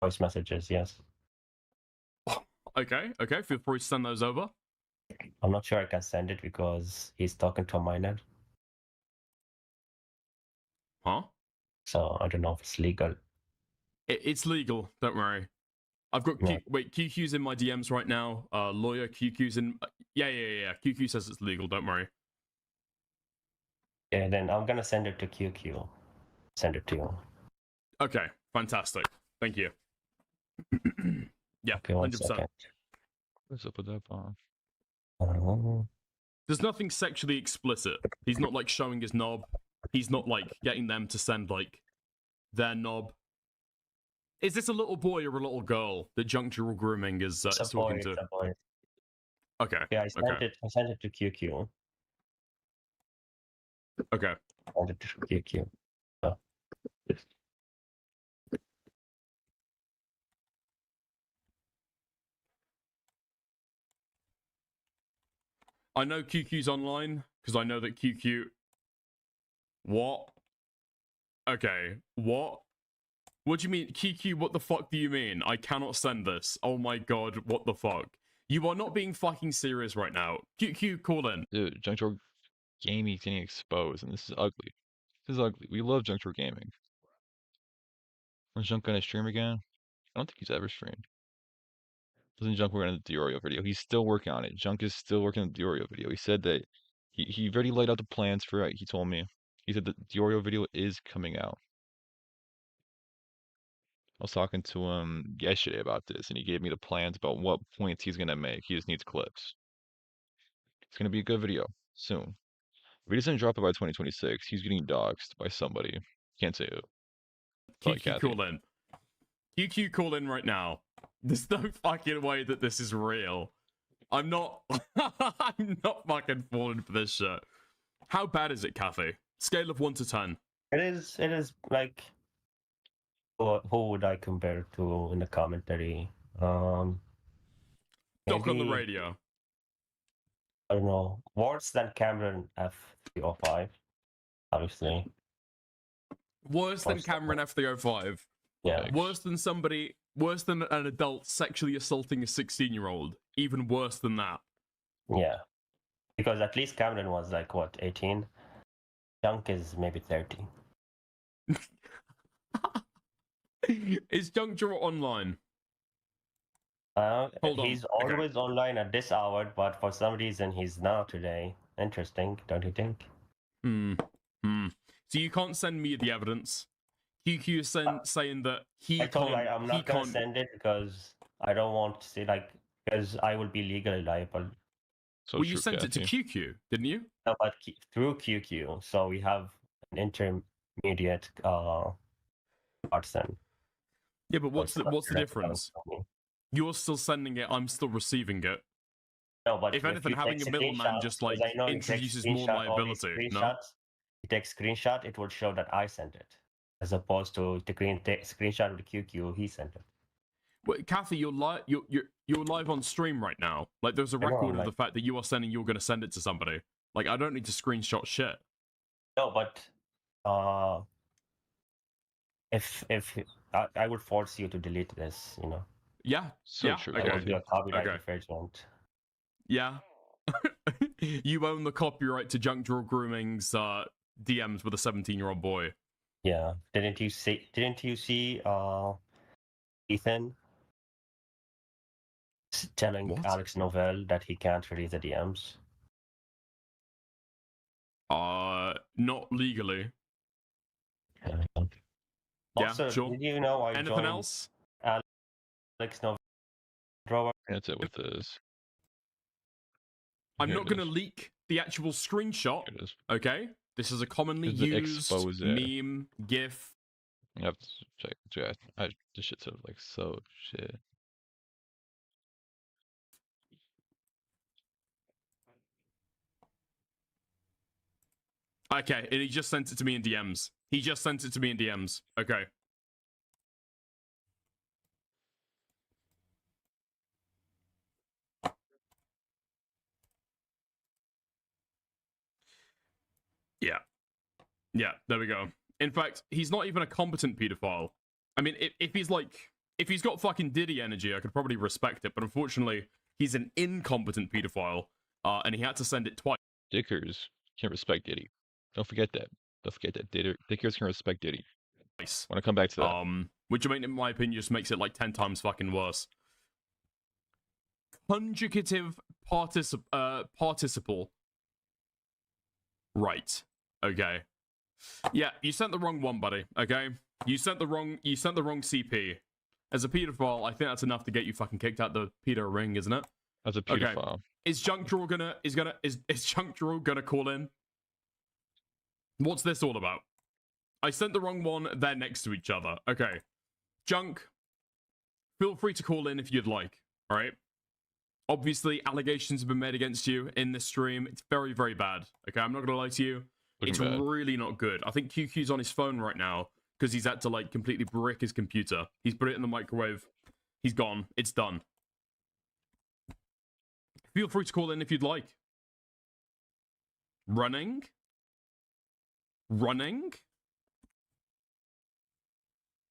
Voice messages, yes. Okay, okay. Feel free to send those over. I'm not sure I can send it because he's talking to a minor. Huh? So I don't know if it's legal. It's legal. Don't worry. I've got QQ's in my DMs right now. Lawyer QQ's in. Yeah. QQ says it's legal. Don't worry. Yeah, then I'm gonna send it to QQ. Send it to you. Okay, fantastic. Thank you. Yeah, Okay, 1 100%. second. What's up with that bomb? There's nothing sexually explicit. He's not like showing his knob. He's not like getting them to send like their knob. Is this a little boy or a little girl that junk drawer grooming is talking to? It's a boy. Okay. Yeah, I sent it to QQ. Okay. I sent it to QQ. Oh. I know QQ's online because I know that QQ. What? Okay. What? What do you mean, QQ? What the fuck do you mean? I cannot send this. Oh my god! What the fuck? You are not being fucking serious right now. QQ, call in. Dude, junk drawer gaming is getting exposed, and this is ugly. This is ugly. We love junk drawer gaming. When's Junk gonna stream again? I don't think he's ever streamed. Doesn't Junk work on the Deorio video? He's still working on it. Junk is still working on the Deorio video. He said that he already laid out the plans for it. He told me. He said the Deorio video is coming out. I was talking to him yesterday about this, and he gave me the plans about what points he's gonna make. He just needs clips. It's gonna be a good video soon. If he doesn't drop it by 2026, he's getting doxxed by somebody. Can't say who. QQ, call in. QQ, call in right now. There's no fucking way that this is real. I'm not. I'm not fucking falling for this shit. How bad is it, Kathy? Scale of 1 to 10. It is like. Who would I compare to in the commentary? Doc on the maybe, radio. I don't know. Worse than Cameron F305, obviously. Worse than Cameron F305. Yeah. Worse than somebody. Worse than an adult sexually assaulting a 16-year-old. Even worse than that. Yeah. Because at least Cameron was like, what, 18? Junk is maybe 30. Is Junk Drawer online? Hold on. He's always online at this hour, but for some reason he's not today. Interesting, don't you think? So you can't send me the evidence. QQ is saying that he I told can't. you I'm not gonna send it because I don't want to say because I will be legally liable. So well, you sent it to QQ, didn't you? No, but through QQ, so we have an intermediate person. Yeah, but what's the difference? You're still sending it. I'm still receiving it. No, but if anything, having a middleman just like introduces more liability. No. You take screenshot, it will show that I sent it, as opposed to the screenshot with QQ. He sent it. Wait, Kathy, you're live on stream right now. Like, there's a record of the fact that you are saying you're going to send it to somebody. Like, I don't need to screenshot shit. No, but if I would force you to delete this, you know. Yeah. So yeah. true. Okay. It would be a copyright infringement. Yeah. You own the copyright to Junk Drawer Grooming's DMs with a 17-year-old boy. Yeah. Didn't you see Ethan? telling What? Alex Novell that he can't release the DMs. Not legally. Yeah. Yeah, Also, sure. did you know I Anything joined else? Alex Novell drawer? That's it with this. I'm Here not it going to is. leak the actual screenshot, Here it is. okay? This is a commonly It's the used expose. meme, GIF. You have to check. Yeah, this shit's sort of like so shit. Okay, and he just sent it to me in DMs. He just sent it to me in DMs. Okay. Yeah. Yeah, there we go. In fact, he's not even a competent pedophile. I mean, if he's got fucking Diddy energy, I could probably respect it, but unfortunately, he's an incompetent pedophile, and he had to send it twice. Dickers can't respect Diddy. Don't forget that. Don't forget that. Dickers can respect Diddy. Want to come back to that? Which, in my opinion, just makes it like 10 times fucking worse. Conjugative participle. Right. Okay. Yeah, you sent the wrong one, buddy. Okay, you sent the wrong CP. As a pedophile, I think that's enough to get you fucking kicked out the pedo ring, isn't it? As a pedophile. Okay. Is Junk Draw gonna Junk Draw gonna call in? What's this all about? I sent the wrong one. They're next to each other. Okay, Junk, feel free to call in if you'd like. All right. Obviously, allegations have been made against you in this stream. It's very, very bad. Okay, I'm not gonna lie to you. It's really not good. I think QQ's on his phone right now because he's had to like completely brick his computer. He's put it in the microwave. He's gone. It's done. Feel free to call in if you'd like. Running? Running?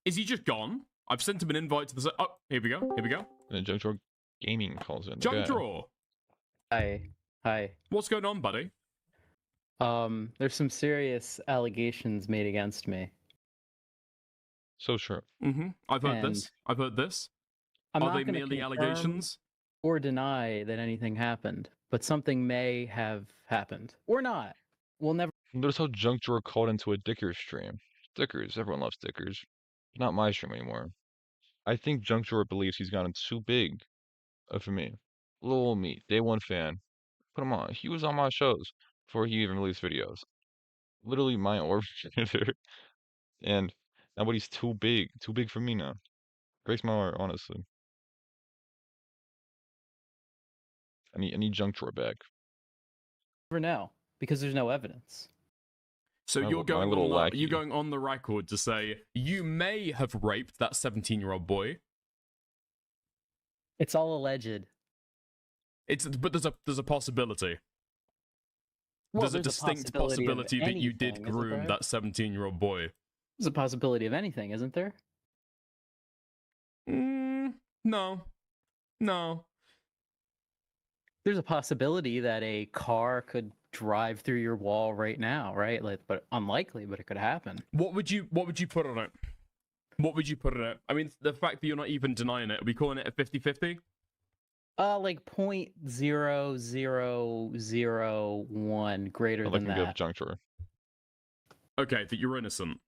Is he just gone? I've sent him an invite to the... Oh, here we go. Here we go. And then Junk Draw Gaming calls in. Junk Draw. Hi. Hi. What's going on, buddy? There's some serious allegations made against me. So true. Mm-hmm. I've heard this. I've heard this. Are they merely allegations? Or deny that anything happened, but something may have happened. Or not. We'll never... Notice how Junk Drawer called into a Dickers stream. Dickers, everyone loves Dickers. Not my stream anymore. I think Junk Drawer believes he's gotten too big for me. Little me, day one fan. Put him on. He was on my shows before he even released videos. Literally my originator. And nobody's too big for me now. Breaks my heart, honestly. I need Junk Drawer back. never know, because there's no evidence. So you're going on the record to say you may have raped that 17-year-old boy. It's all alleged. But there's a possibility. Well, there's a distinct possibility that you did groom that 17-year-old boy. There's a possibility of anything, isn't there? No. There's a possibility that a car could drive through your wall right now, right? Like, but unlikely, but it could happen. What would you put on it? What would you put on it? I mean, the fact that you're not even denying it, are we calling it a 50-50? Like 0.0001 greater than that. Give Junk Drawer. Okay, that you're innocent.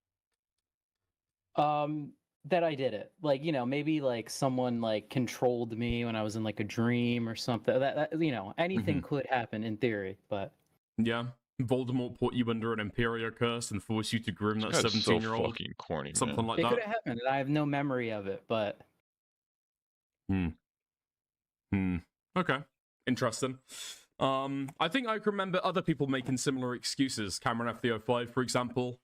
That I did it. Like, you know, maybe like someone like controlled me when I was in like a dream or something. That you know, anything could happen in theory, but yeah, Voldemort put you under an Imperial curse and forced you to groom that 17-year-old. So fucking corny, something like that. It could have happened. I have no memory of it, but. Okay, interesting. I think I can remember other people making similar excuses. Cameron FTO5, for example.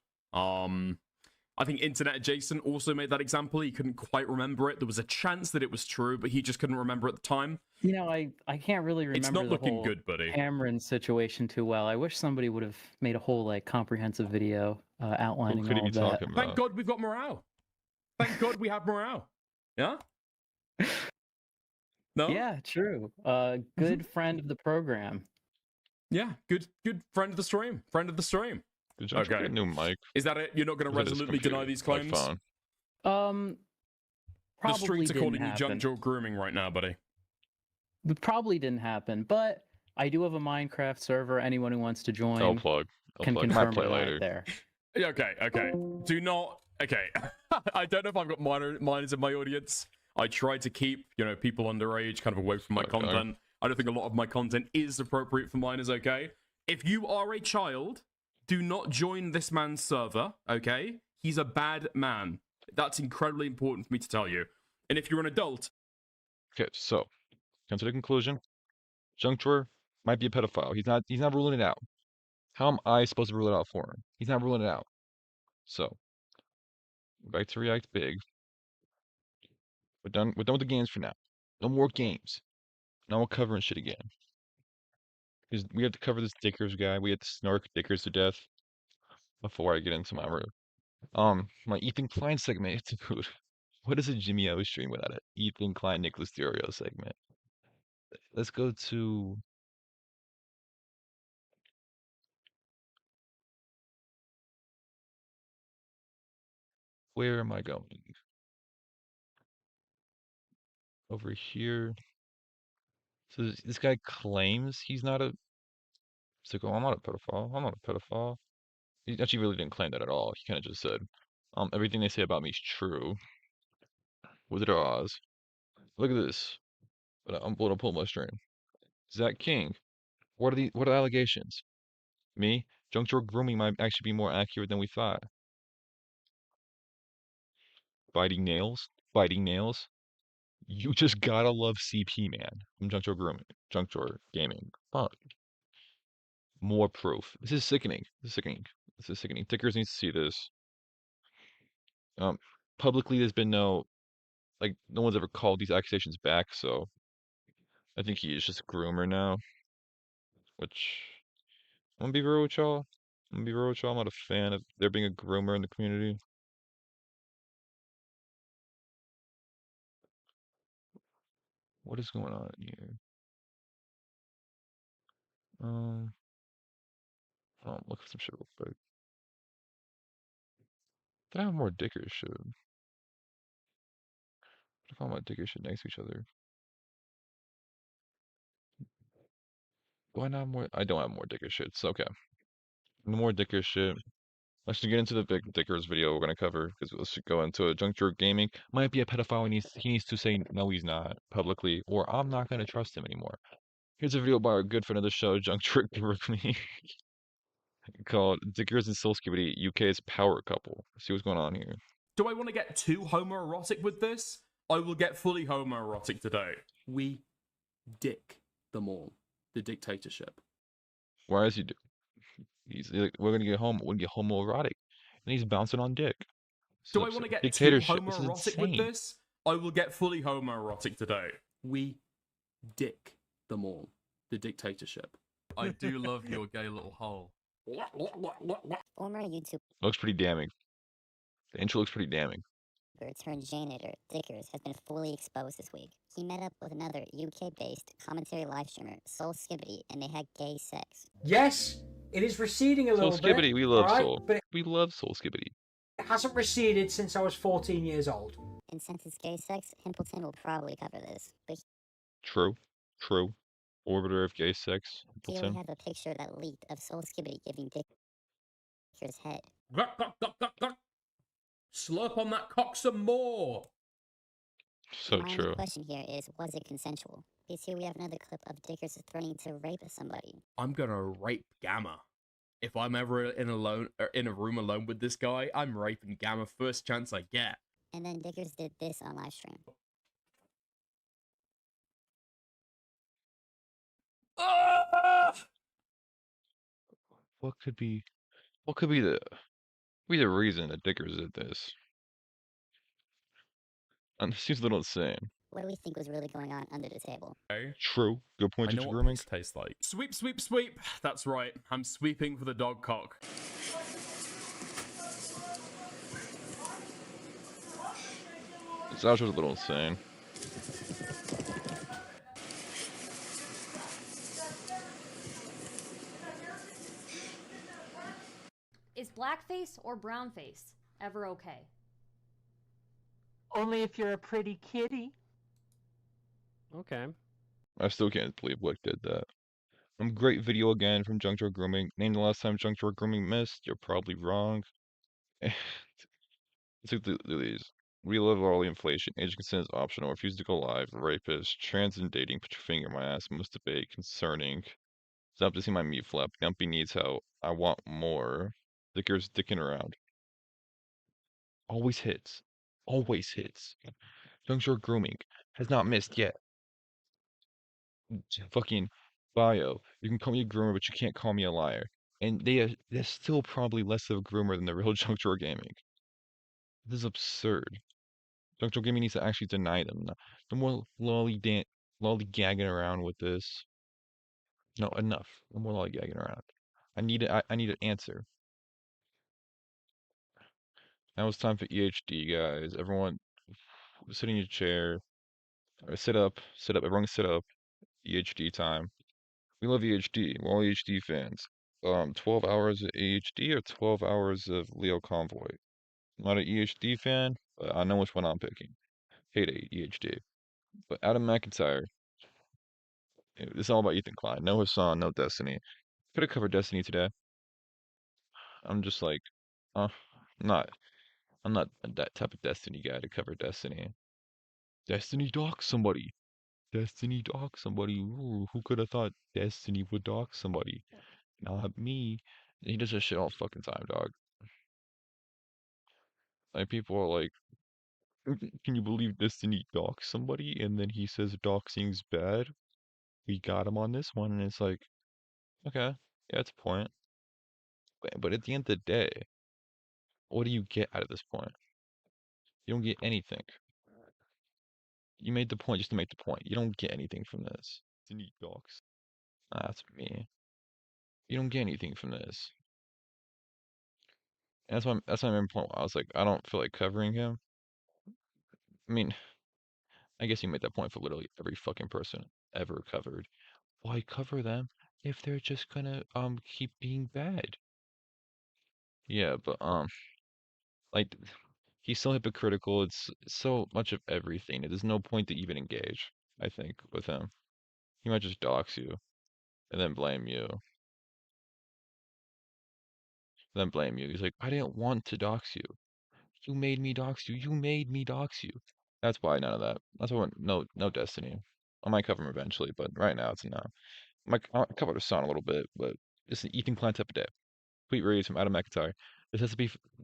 I think Internet Adjacent also made that example. He couldn't quite remember it. There was a chance that it was true, but he just couldn't remember at the time. You know, I can't really remember. It's not the looking whole good, buddy. Cameron situation too well. I wish somebody would have made a whole like comprehensive video outlining all of that. Thank God we've got morale. Thank God we have morale. Yeah. No. Yeah, true. Good friend of the program. Yeah, good friend of the stream. Friend of the stream. Did you get a new mic? Is that it? You're not going to resolutely deny these claims? Probably the streets are calling you didn't junk draw grooming right now, buddy. It probably didn't happen, but I do have a Minecraft server. Anyone who wants to join I'll plug. can Might confirm play or deny later. it there. Okay, okay. Do not. Okay. I don't know if I've got minors in my audience. I try to keep, you know, people underage kind of away from my Okay. content. I don't think a lot of my content is appropriate for minors, okay? If you are a child, do not join this man's server, okay? He's a bad man. That's incredibly important for me to tell you. And if you're an adult... Okay, so come to the conclusion. Juncture might be a pedophile. He's not ruling it out. How am I supposed to rule it out for him? He's not ruling it out. So back to React Big. We're done with the games for now. No more games. Now we're covering shit again. Because we have to cover this Dickers guy. We have to snark Dickers to death before I get into my Ethan Klein segment. Dude, what is a Jimmy O stream without an Ethan Klein Nicholas Deorio segment? Let's go to where am I going? Over here. So this guy claims he's not a sicko. I'm not a pedophile. I'm not a pedophile. He actually really didn't claim that at all. He kind of just said, everything they say about me is true. Wizard of Oz. Look at this. But I'm going to pull my string. Zach King. What are the allegations? Me? Juncture grooming might actually be more accurate than we thought. Biting nails? Biting nails? You just gotta love CP, man. From Juncture Grooming. Juncture Gaming. Fuck. More proof. This is sickening. This is sickening. This is sickening. Tickers needs to see this. Publicly, there's been no one's ever called these accusations back, so I think he is just a groomer now. Which I'm gonna be real with y'all. I'm not a fan of there being a groomer in the community. What is going on here? Look for some shit real quick. Did I have more Dickers shit? I found my Dickers shit next to each other. Do I not have more? I don't have more Dickers shit. It's okay. No more Dickers shit. Let's get into the big Dickers video we're gonna cover because let's go into it. Juncture Gaming might be a pedophile. He needs to say no, he's not publicly, or I'm not gonna trust him anymore. Here's a video by our good friend of the show, Juncture Gaming, called Dickers and Soul Skibidi, UK's power couple. Let's see what's going on here. Do I want to get too homoerotic with this? I will get fully homoerotic today. We dick them all. The dictatorship. Why is he do? He's like, we're gonna get homoerotic, and he's bouncing on dick. Do I want to get too Dictatorship. This is homoerotic with insane. this? I will get fully homoerotic today. We dick them all. The dictatorship. I do love your gay little hole. Former YouTube Looks pretty damning. The intro looks pretty damning. turned janitor Dickers has been fully exposed this week. He met up with another UK-based commentary live streamer, Soul Skibidi, and they had gay sex. Yes, it is receding a Soul little bit. Skibidi, we love alright, Soul. but We love Soul Skibidi. it hasn't receded since I was 14 years old. And since it's gay sex, Himpleton will probably cover this. But True. Orbiter of gay sex. here we have a picture that leaked of Soul Skibidi giving Dickers head. Gluck, gluck, gluck, gluck, gluck. Slurp on that cock some more. So My only true. question here is, was it consensual? Because here we have another clip of Dickers threatening to rape somebody. I'm gonna rape Gamma. If I'm ever in a room alone with this guy, I'm raping Gamma first chance I get. And then Dickers did this on live stream. What could be the reason that Dickers did this? And this seems a little insane. What do we think was really going on under the table? Okay. True. Good point. I know Juncture what Grooming. piss tastes like. Sweep, sweep, sweep. That's right. I'm sweeping for the dog cock. This outro was a little insane. Is blackface or brownface ever okay? Only if you're a pretty kitty. Okay. I still can't believe Wick did that. Great video again from Juncture Grooming. Name the last time Juncture Grooming missed. You're probably wrong. Let's look through these. Relive all the inflation. Age of consent is optional. Refuse to go live. Rapist. Trans and dating. Put your finger in my ass. Most debate. Concerning. Stop to see my meat flap. Dumpy needs help. I want more. Dicker's dicking around. Always hits. Always hits. Juncture Grooming has not missed yet. Fucking bio. You can call me a groomer, but you can't call me a liar. And they're still probably less of a groomer than the real Juncture Gaming. This is absurd. Juncture Gaming needs to actually deny them. No more lollygagging around with this. No, enough. No more lollygagging around. I need an answer. Now it's time for EHD, guys. Everyone, sit in your chair. Or sit up. Sit up. Everyone sit up. EHD time. We love EHD. We're all EHD fans. 12 hours of EHD or 12 hours of Leo Convoy? I'm not an EHD fan, but I know which one I'm picking. Hate EHD. But Adam McIntyre, it's all about Ethan Klein. No Hassan, no Destiny. Could have covered Destiny today. I'm just like, I'm not that type of Destiny guy to cover Destiny. Destiny docs somebody. Destiny docs somebody. Ooh, who could have thought Destiny would dock somebody? Not me. He does this shit all fucking time, dog. Like people are like, can you believe Destiny docs somebody? And then he says doxing's bad. We got him on this one, and it's like, okay, yeah, it's a point. But at the end of the day, what do you get out of this point? You don't get anything. You made the point just to make the point. You don't get anything from this. Destiny docs. That's me. You don't get anything from this. And that's my main point. I was like, I don't feel like covering him. I mean, I guess you made that point for literally every fucking person ever covered. Why cover them if they're just gonna keep being bad? Yeah, but like he's so hypocritical. It's so much of everything. There's no point to even engage, I think, with him. He might just dox you and then blame you. Then blame you. He's like, I didn't want to dox you. You made me dox you. You made me dox you. That's why none of that. That's why no Destiny. I might cover him eventually, but right now it's not. I covered a son a little bit, but it's an Ethan Klein type of day. Tweet reads from Adam McIntyre. This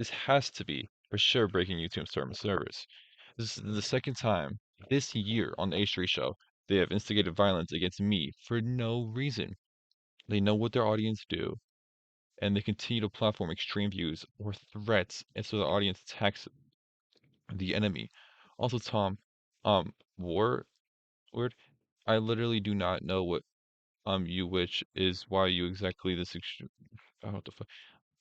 has to be for sure breaking YouTube's term of service. This is the second time this year on the H3 show they have instigated violence against me for no reason. They know what their audience do, and they continue to platform extreme views or threats, and so the audience attacks the enemy. Also, Tom, word, I literally do not know what you which is why you exactly this extreme. Oh, what the fuck?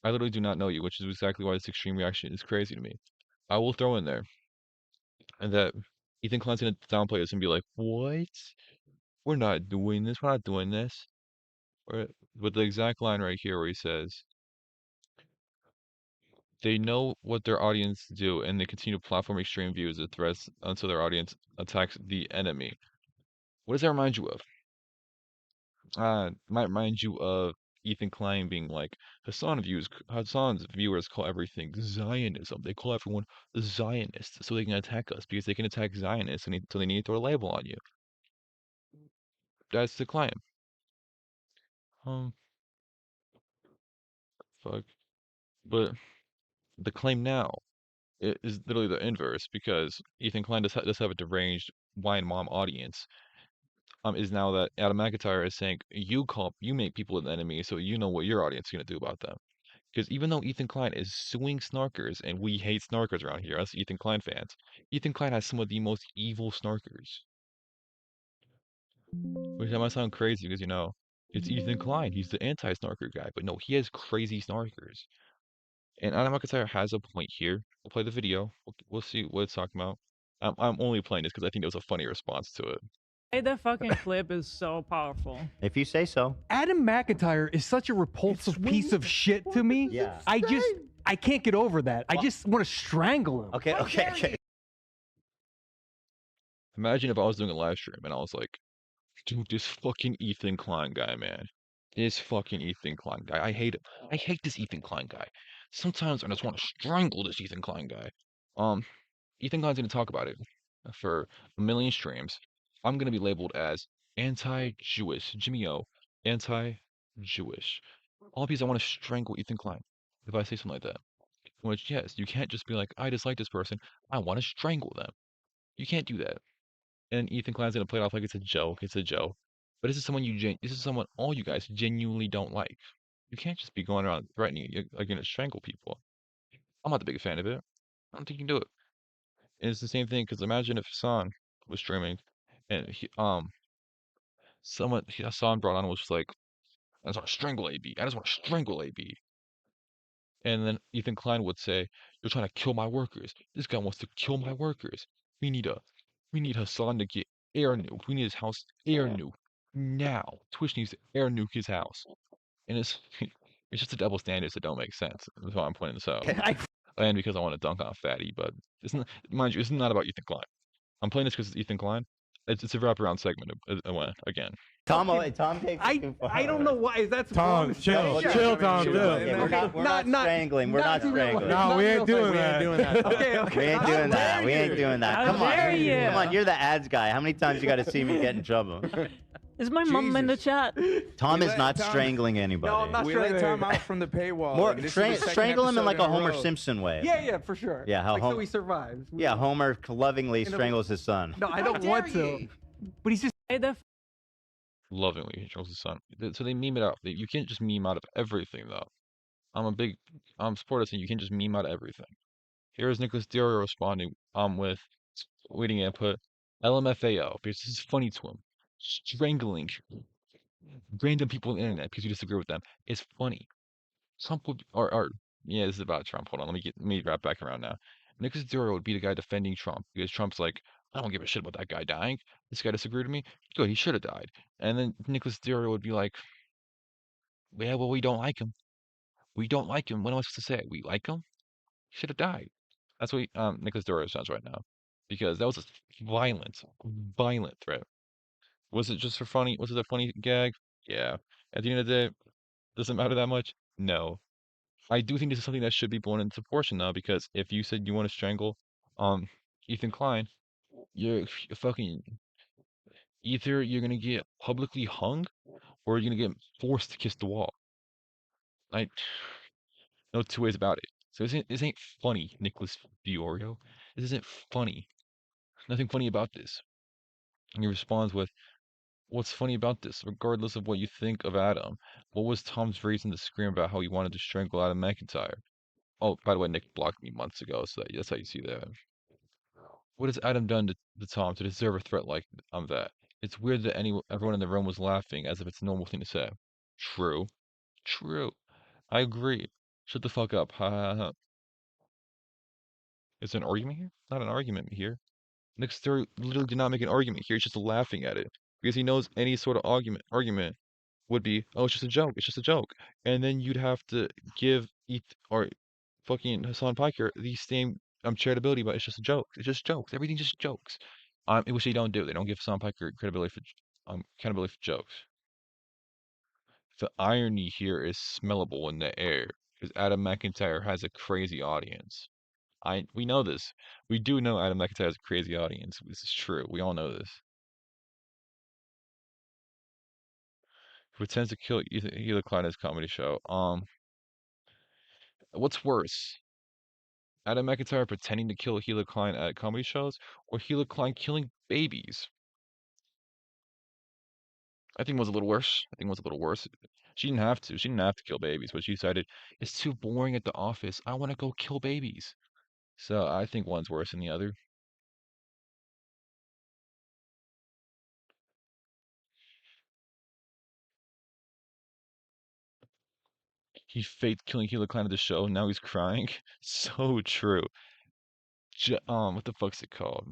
I literally do not know you, which is exactly why this extreme reaction is crazy to me. I will throw in there and that Ethan Klein's gonna downplay us and be like, "What? We're not doing this. We're not doing this." Or with the exact line right here where he says, "They know what their audience do, and they continue to platform extreme views and threats until their audience attacks the enemy." What does that remind you of? Might remind you of Ethan Klein being like, Hassan's viewers call everything Zionism. They call everyone Zionists so they can attack us because they can attack Zionists and so they need to throw a label on you. That's the claim. Fuck. But the claim now is literally the inverse because Ethan Klein does have a deranged wine mom audience. Is now that Adam McIntyre is saying you make people an enemy, so you know what your audience is gonna do about them. Because even though Ethan Klein is suing snarkers, and we hate snarkers around here, us Ethan Klein fans, Ethan Klein has some of the most evil snarkers. Which that might sound crazy because, it's Ethan Klein. He's the anti-snarker guy. But no, he has crazy snarkers. And Adam McIntyre has a point here. We'll play the video. We'll see what it's talking about. I'm only playing this because I think it was a funny response to it. That fucking clip is so powerful. If you say so. Adam McIntyre is such a repulsive piece of shit to me. Yeah. I can't get over that. I just want to strangle him. Okay. Imagine if I was doing a live stream and I was like, Dude, this fucking Ethan Klein guy, man. This fucking Ethan Klein guy. I hate him. I hate this Ethan Klein guy. Sometimes I just want to strangle this Ethan Klein guy. Ethan Klein's gonna talk about it for a million streams. I'm gonna be labeled as anti-Jewish. Jimmy O, anti-Jewish. All because I want to strangle Ethan Klein if I say something like that. Which, yes, you can't just be like, I dislike this person. I want to strangle them. You can't do that. And Ethan Klein's gonna play it off like it's a joke. It's a joke. But this is someone this is someone all you guys genuinely don't like. You can't just be going around threatening you're gonna strangle people. I'm not the big fan of it. I don't think you can do it. And it's the same thing because imagine if Hassan was streaming and Hassan brought on was just like, I just want to strangle AB. I just want to strangle AB. And then Ethan Klein would say, you're trying to kill my workers. This guy wants to kill my workers. We need Hassan to get air nuked. We need his house air nuked now. Twitch needs to air nuke his house. And it's it's just a double standards that don't make sense. That's why I'm pointing this out. And because I want to dunk on Fatty, but it's not, mind you, it's not about Ethan Klein. I'm playing this because it's Ethan Klein. It's a wraparound segment again. Tom takes it too far. I don't know why. Is that Tom, chill, Tom, chill. We're not strangling. We're not strangling. No, we ain't doing that. Okay. We ain't doing that. We ain't doing that. Come on, you're the ads guy. How many times you got to see me get in trouble? Is my mom in the chat? Tom is not strangling anybody. No, I'm not We let Tom out from the paywall. More, Like, this is the second strangle him in like a episode in Homer row. Simpson way. Yeah, for sure. Yeah, how like, so he survives. Yeah, Homer lovingly strangles his son. No, I don't want to. But he's just. Lovingly strangles his son. So they meme it out. You can't just meme out of everything though. I'm a big supporter saying you can't just meme out of everything. Here's Nicholas Deorio responding with waiting input LMFAO because this is funny to him. Strangling random people on the internet because you disagree with them is funny. Trump would or yeah, this is about Trump. Hold on, let me wrap back around now. Nicholas Deorio would be the guy defending Trump because Trump's like, I don't give a shit about that guy dying. This guy disagreed with me. Good, he should have died. And then Nicholas Deorio would be like, yeah, well, we don't like him. We don't like him. What am I supposed to say? We like him? He should have died. That's what Nicholas Deorio sounds right now. Because that was a violent threat. Was it just for funny? Was it a funny gag? Yeah. At the end of the day, does it matter that much? No. I do think this is something that should be blown into proportion though, because if you said you want to strangle Ethan Klein, you're fucking either you're gonna get publicly hung or you're gonna get forced to kiss the wall. No two ways about it. So this ain't funny, Nicholas Deorio. This isn't funny. Nothing funny about this. And he responds with, what's funny about this? Regardless of what you think of Adam, what was Tom's reason to scream about how he wanted to strangle Adam McIntyre? Oh, by the way, Nick blocked me months ago, so that's how you see that. What has Adam done to Tom to deserve a threat like that? It's weird that everyone in the room was laughing as if it's a normal thing to say. True. I agree. Shut the fuck up. Ha ha ha. Is there an argument here? Not an argument here. Nick Story literally did not make an argument here. He's just laughing at it because he knows any sort of argument would be, oh, it's just a joke. It's just a joke. And then you'd have to give fucking Hassan Piker the same charitability, but it's just a joke. It's just jokes. Everything's just jokes. Which they don't do. They don't give Hassan Piker credibility for accountability for jokes. The irony here is smellable in the air because Adam McIntyre has a crazy audience. We know this. We do know Adam McIntyre has a crazy audience. This is true. We all know this. He pretends to kill Hila Klein at his comedy show. What's worse? Adam McIntyre pretending to kill Hila Klein at comedy shows, or Hila Klein killing babies? I think it was a little worse. She didn't have to. She didn't have to kill babies, but she decided it's too boring at the office. I want to go kill babies. So I think one's worse than the other. He faked killing Hila Klein at the show. Now he's crying. So true. What the fuck's it called?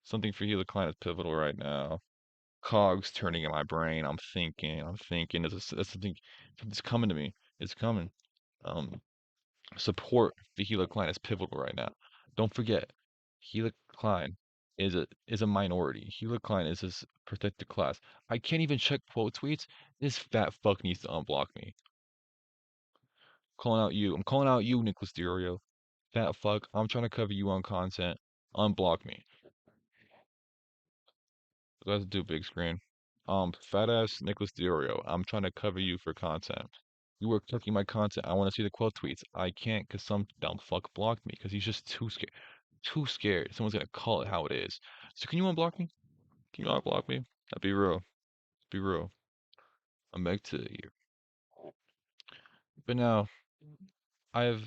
Something for Hila Klein is pivotal right now. Cogs turning in my brain. I'm thinking. That's something. It's coming to me. It's coming. Support for Hila Klein is pivotal right now. Don't forget, Hila Klein is a minority. Hila Klein is this protected class. I can't even check quote tweets. This fat fuck needs to unblock me. Calling out you. I'm calling out you, Nicholas Deorio. Fat fuck. I'm trying to cover you on content. Unblock me. Let's do big screen. Fat ass Nicholas Deorio. I'm trying to cover you for content. You were clicking my content. I want to see the quote tweets. I can't because some dumb fuck blocked me because he's just too scared. Too scared. Someone's gonna call it how it is. So can you unblock me? Can you unblock me? That'd be real. Be real. I'm back to you. But now, I've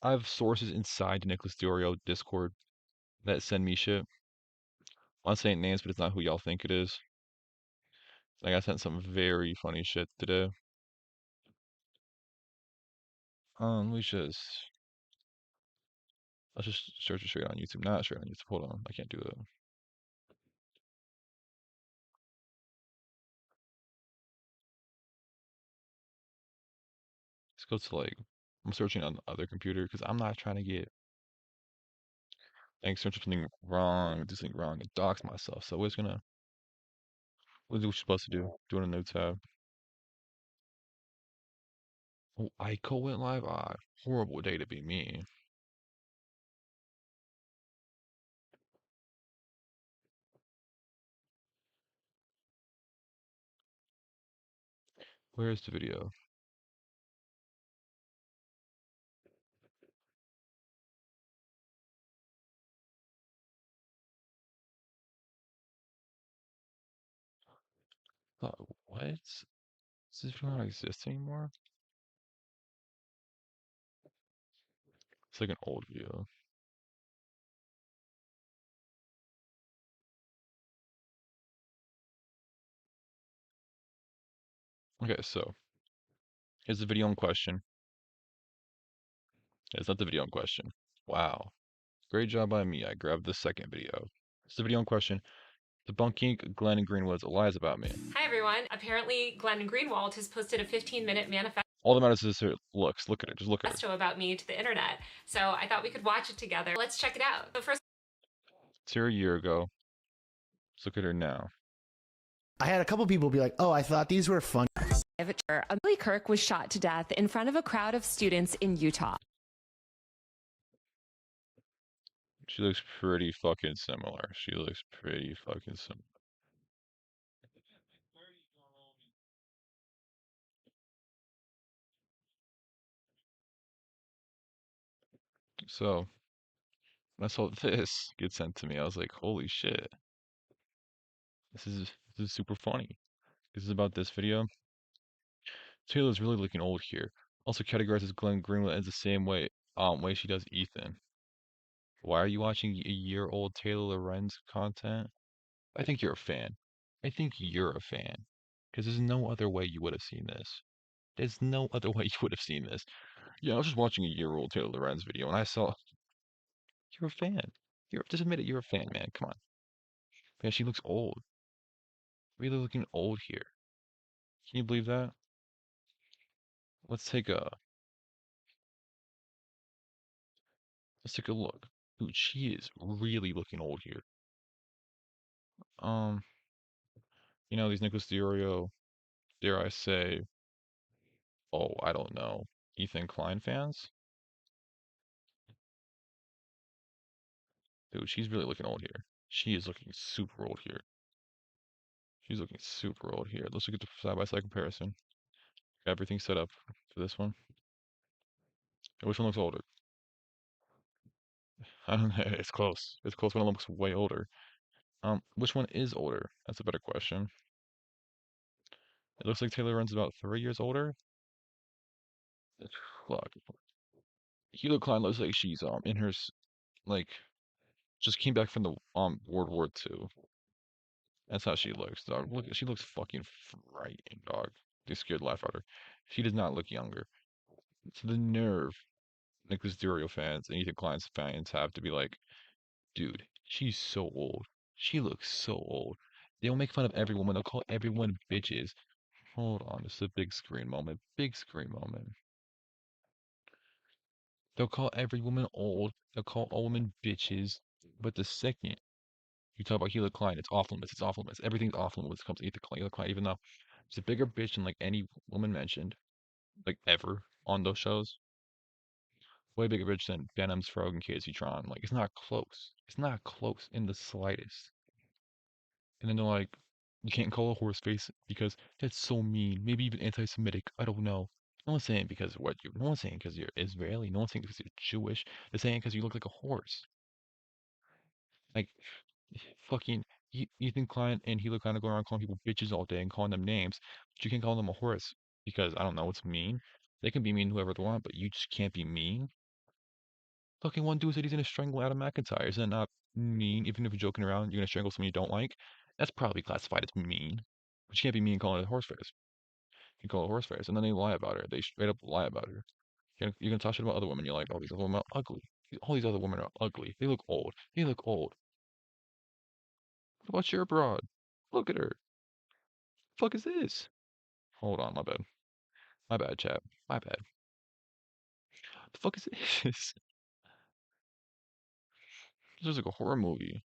I've sources inside the Nicholas Deorio Discord that send me shit. I'm not saying names, but it's not who y'all think it is. Like I sent some very funny shit today. Let's just search it straight on YouTube. Not straight on YouTube. Hold on, I can't do that. Let's go to like I'm searching on the other computer because I'm not trying to get search something wrong, do something wrong, and dox myself. So we're just gonna we'll do what you're supposed to do. Do it in a new tab. Oh, Ico went live. Ah, horrible day to be me. Where's the video? What? Does this video not exist anymore? It's like an old video. Okay, so here's the video in question. It's not the video in question. Wow. Great job by me. I grabbed the second video. It's the video in question. Debunking Glenn Greenwald's lies about me. Hi everyone. Apparently Glenn Greenwald has posted a 15-minute manifesto All that matters is her looks. Look at it. Just look at her. about me to the internet. So I thought we could watch it together. Let's check it out. So first, It's here a year ago. Let's look at her now. I had a couple people be like, "Oh, I thought these were fun." Billy Kirk was shot to death in front of a crowd of students in Utah. She looks pretty fucking similar. She looks pretty fucking similar. So, when I saw this get sent to me, I was like, holy shit. This is super funny. This is about this video. Taylor's really looking old here. Also categorizes Glenn Greenwald as the same way she does Ethan. Why are you watching a year-old Taylor Lorenz content? I think you're a fan. I think you're a fan. Because there's no other way you would have seen this. There's no other way you would have seen this. Yeah, I was just watching a year-old Taylor Lorenz video and I saw you're a fan. Just admit it, you're a fan, man. Come on. Man, she looks old. Really looking old here. Can you believe that? Let's take a look. Dude, she is really looking old here. These Nicholas Deorio, dare I say, oh, I don't know, Ethan Klein fans? Dude, she's really looking old here. She is looking super old here. She's looking super old here. Let's look at the side-by-side comparison. Got everything set up for this one. Which one looks older? I don't know. It's close. It's close. One looks way older. Which one is older? That's a better question. It looks like Taylor runs about 3 years older. Fuck. Hila Klein looks like she's in her like just came back from the World War II. That's how she looks, dog. Look, she looks fucking frightening, dog. They scared the life out of her. She does not look younger. It's the nerve Nicholas Deorio fans and Ethan Klein's fans have to be like, dude, she's so old. She looks so old. They'll make fun of every woman. They'll call everyone bitches. Hold on, this is a big screen moment. Big screen moment. They'll call every woman old. They'll call all women bitches. But the second You talk about Hila Klein, it's off limits. It's off limits. Everything's off limits when it comes to Hila Klein, even though she's a bigger bitch than like any woman mentioned, like ever on those shows. Way bigger bitch than Benham's Frog and Casey Tron. Like it's not close. It's not close in the slightest. And then they're like, you can't call a horse face because that's so mean. Maybe even anti-Semitic. I don't know. No one's saying because of what you. No one's saying because you're Israeli. No one's saying because you're Jewish. They're saying because you look like a horse. Like, fucking Ethan Klein and Hila Klein are going around calling people bitches all day and calling them names, but you can't call them a horse because I don't know. It's mean. They can be mean to whoever they want, but you just can't be mean. Fucking one dude said he's gonna strangle Adam McIntyre. Is that not mean? Even if you're joking around, you're gonna strangle someone you don't like. That's probably classified as mean. But you can't be mean calling it a horse face. You call it a horse face, and then they lie about her. They straight up lie about her. You're gonna talk shit about other women. You're like, oh, these other women are ugly. All these other women are ugly. They look old. They look old. What about your broad? Look at her. The fuck is this? Hold on, my bad. My bad, chat. My bad. The fuck is this? This is like a horror movie.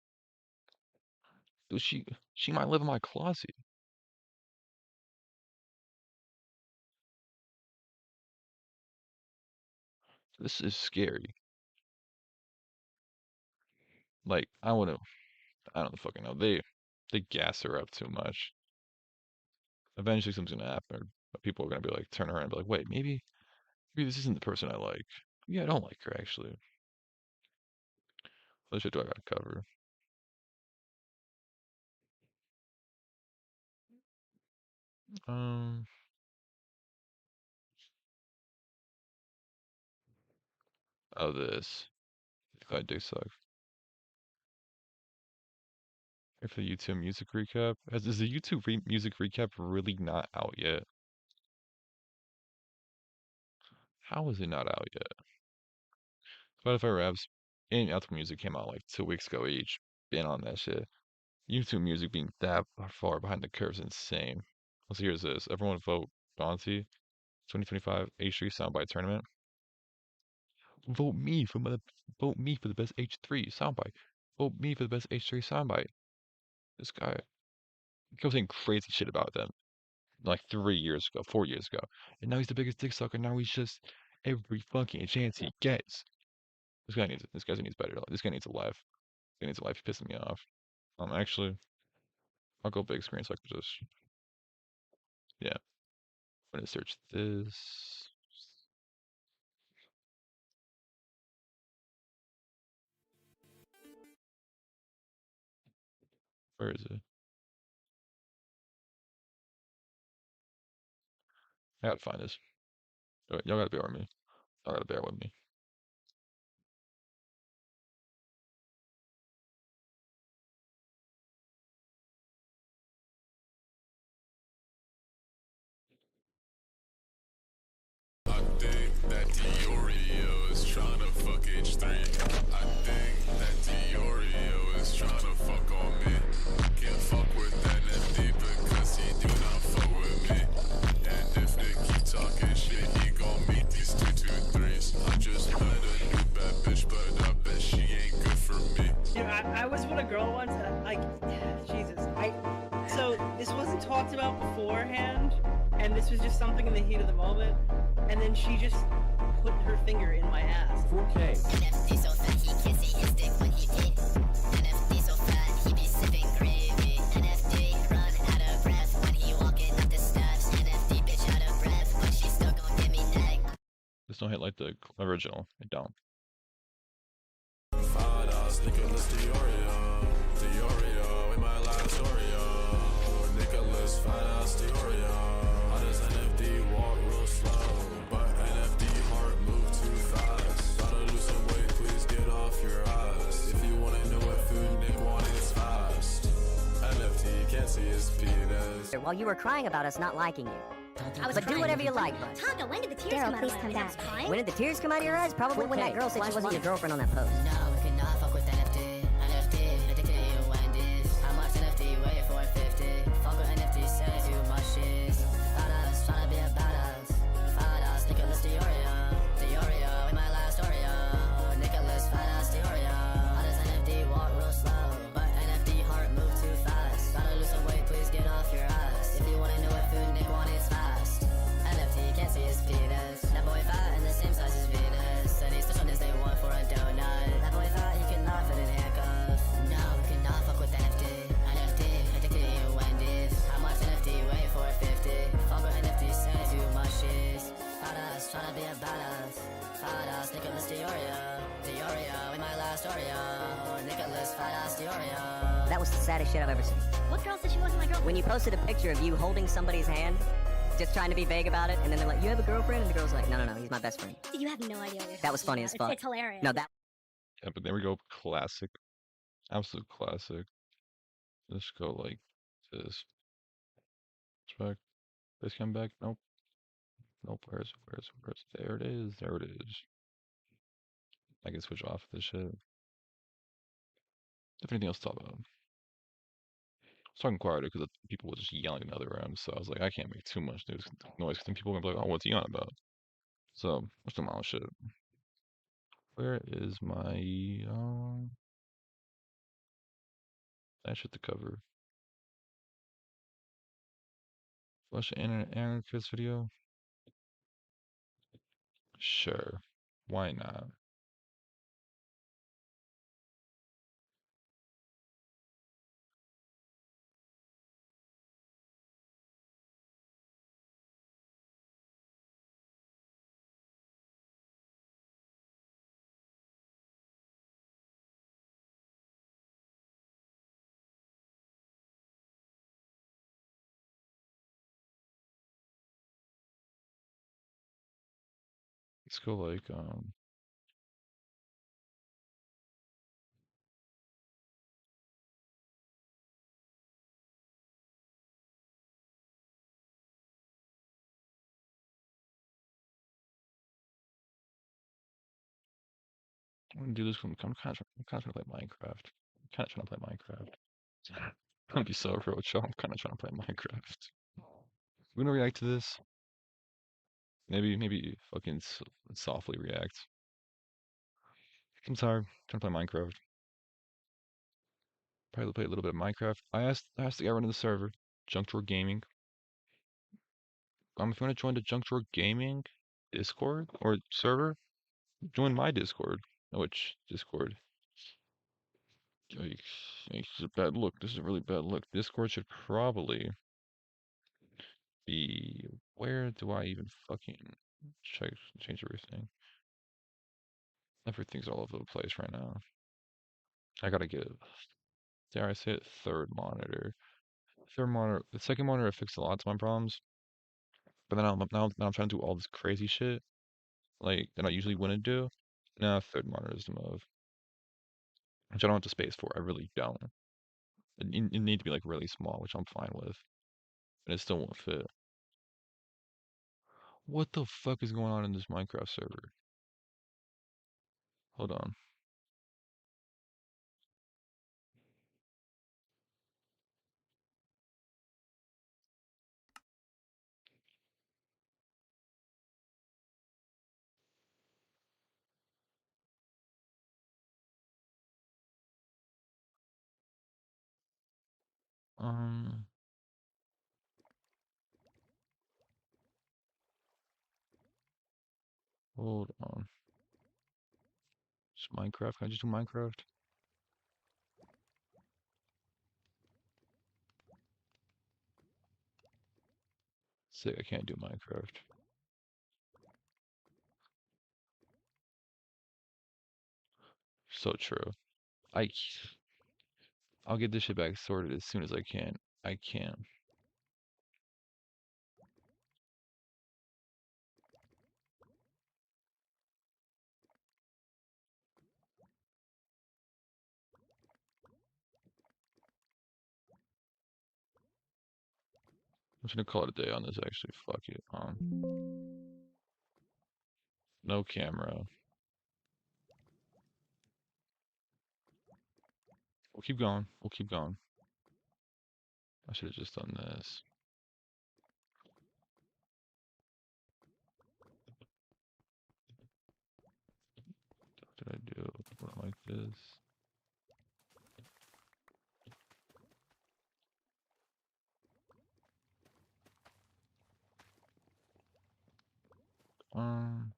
Dude, she might live in my closet. This is scary. Like, I don't fucking know. They gas her up too much. Eventually something's gonna happen. But people are gonna be like, turn around and be like, wait, maybe this isn't the person I like. Yeah, I don't like her actually. What shit do I gotta cover? Um, oh, this. God, dick suck. If the YouTube music recap is the YouTube music recap really not out yet? How is it not out yet? Spotify Raps and Apple Music came out like 2 weeks ago each. Been on that shit. YouTube Music being that far behind the curve is insane. So here's this. Everyone vote Bonzi 2025 H3 Soundbite Tournament. Vote me for the best H3 soundbite. Vote me for the best H3 soundbite. This guy was saying crazy shit about them like 3 years ago, 4 years ago. And now he's the biggest dick sucker. Now he's just every fucking chance he gets. This guy needs better. This guy needs a life. This guy needs a life. He's pissing me off. Actually, I'll go big screen so I can just, yeah. I'm gonna search this. Where is it? I gotta find this. Y'all gotta bear with me. Y'all gotta bear with me. I think that Deorio is trying to fuck H3. I think that Deorio is trying to fuck on me. Can't fuck with NFT because he do not fuck with me. And if they keep talking shit, he gon' meet these 223s. I just met a new bad bitch, but I bet she ain't good for me. Yeah, I was with a girl once, like, Jesus. So this wasn't talked about beforehand, and this was just something in the heat of the moment, and then she just put her finger in my ass. 4K. NFT so fat he can't see his dick when he pee. NFT so fat he be sipping gravy. NFT run out of breath when he walking up the steps. NFT bitch out of breath, but she still gon' give me neck. This don't hit like the original. It don't. Nicholas Deorio, in my last Oreo. Nicholas Deorio. How does NFT walk real slow? But NFT heart move too fast. Gotta lose some weight, please get off your ass. If you wanna know what food Nick wants fast. NFT can't see his penis. While you were crying about us not liking you. But do whatever you like, bud. Taka, when did the tears come out of my eyes? When did the tears come out of your eyes? Probably when that girl said she wasn't your girlfriend on that post. No, we cannot fuck with NFT. NFT, addicted to you, Wendy's. How much NFT? Wait for 50. Fuck with NFT, say too much shit. Badass, tryna be a badass. Badass, Nicholas Deorio, in my last Oreo. Nicholas Deorio. How does NFT walk real slow? But NFT fadas. Fadas, Nicholas Deorio. Deorio in my last Oreo. Nicholas Fadas Deorio. That was the saddest shit I've ever seen. What girl said she wasn't my girlfriend? When you posted a picture of you holding somebody's hand, just trying to be vague about it, and then they're like, "You have a girlfriend?" And the girl's like, "No, he's my best friend." You have no idea what you're That was funny talking as about. fuck. It's hilarious. No, that. Yeah, but there we go. Classic. Absolute classic. Let's go like this. Check. This come back. Nope. Nope. Where's? There it is. There it is. I can switch off this shit. If anything else to talk about. I was talking quieter because people were just yelling in the other room, so I was like, I can't make too much noise because then people are gonna be like, oh, what's he on about? So, let's do my own shit. Where is my, that shit to cover? Watch an Aaron Chris video? Sure. Why not? Let's go like, I'm gonna do this one. I'm kind of trying to play Minecraft. I'm kind of trying to play Minecraft. I'm gonna be so approach. I'm kind of trying to play Minecraft. We're gonna react to this. Maybe fucking softly react. I'm sorry. Trying to play Minecraft. Probably play a little bit of Minecraft. I asked the guy running the server, Junk Drawer Gaming. If you want to join the Junk Drawer Gaming Discord or server, join my Discord. Which Discord? Yikes. This is a bad look. This is a really bad look. Discord should probably be. Where do I even fucking change everything? Everything's all over the place right now. I gotta get, dare I say it, third monitor. Third monitor. The second monitor fixed a lot of my problems, but then now I'm trying to do all this crazy shit like that I usually wouldn't do. Now third monitor is the move, which I don't have the space for. I really don't. It need to be like really small, which I'm fine with, and it still won't fit. What the fuck is going on in this Minecraft server? Hold on. Um, hold on. Just Minecraft. Can I just do Minecraft? Sick. I can't do Minecraft. So true. I. I'll get this shit back sorted as soon as I can. I can. I'm just gonna call it a day on this. Actually, fuck it. No camera. We'll keep going. We'll keep going. I should have just done this. What did I do? Put it like this. Um.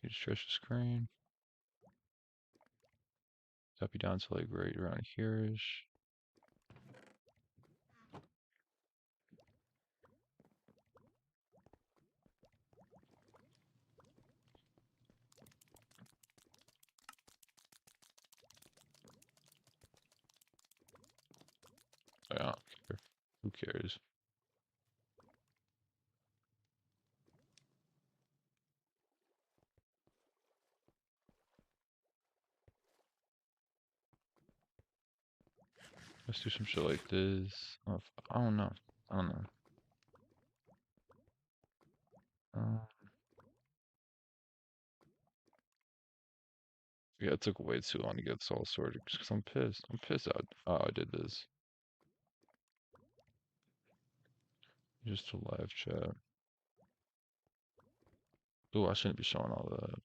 You stretch the screen. Tap you down to like right around here-ish. I don't care. Who cares? Let's do some shit like this. Oh, I don't know. I don't know. Yeah, it took way too long to get this all sorted because I'm pissed. I'm pissed out. I did this. Just a live chat. Ooh, I shouldn't be showing all that.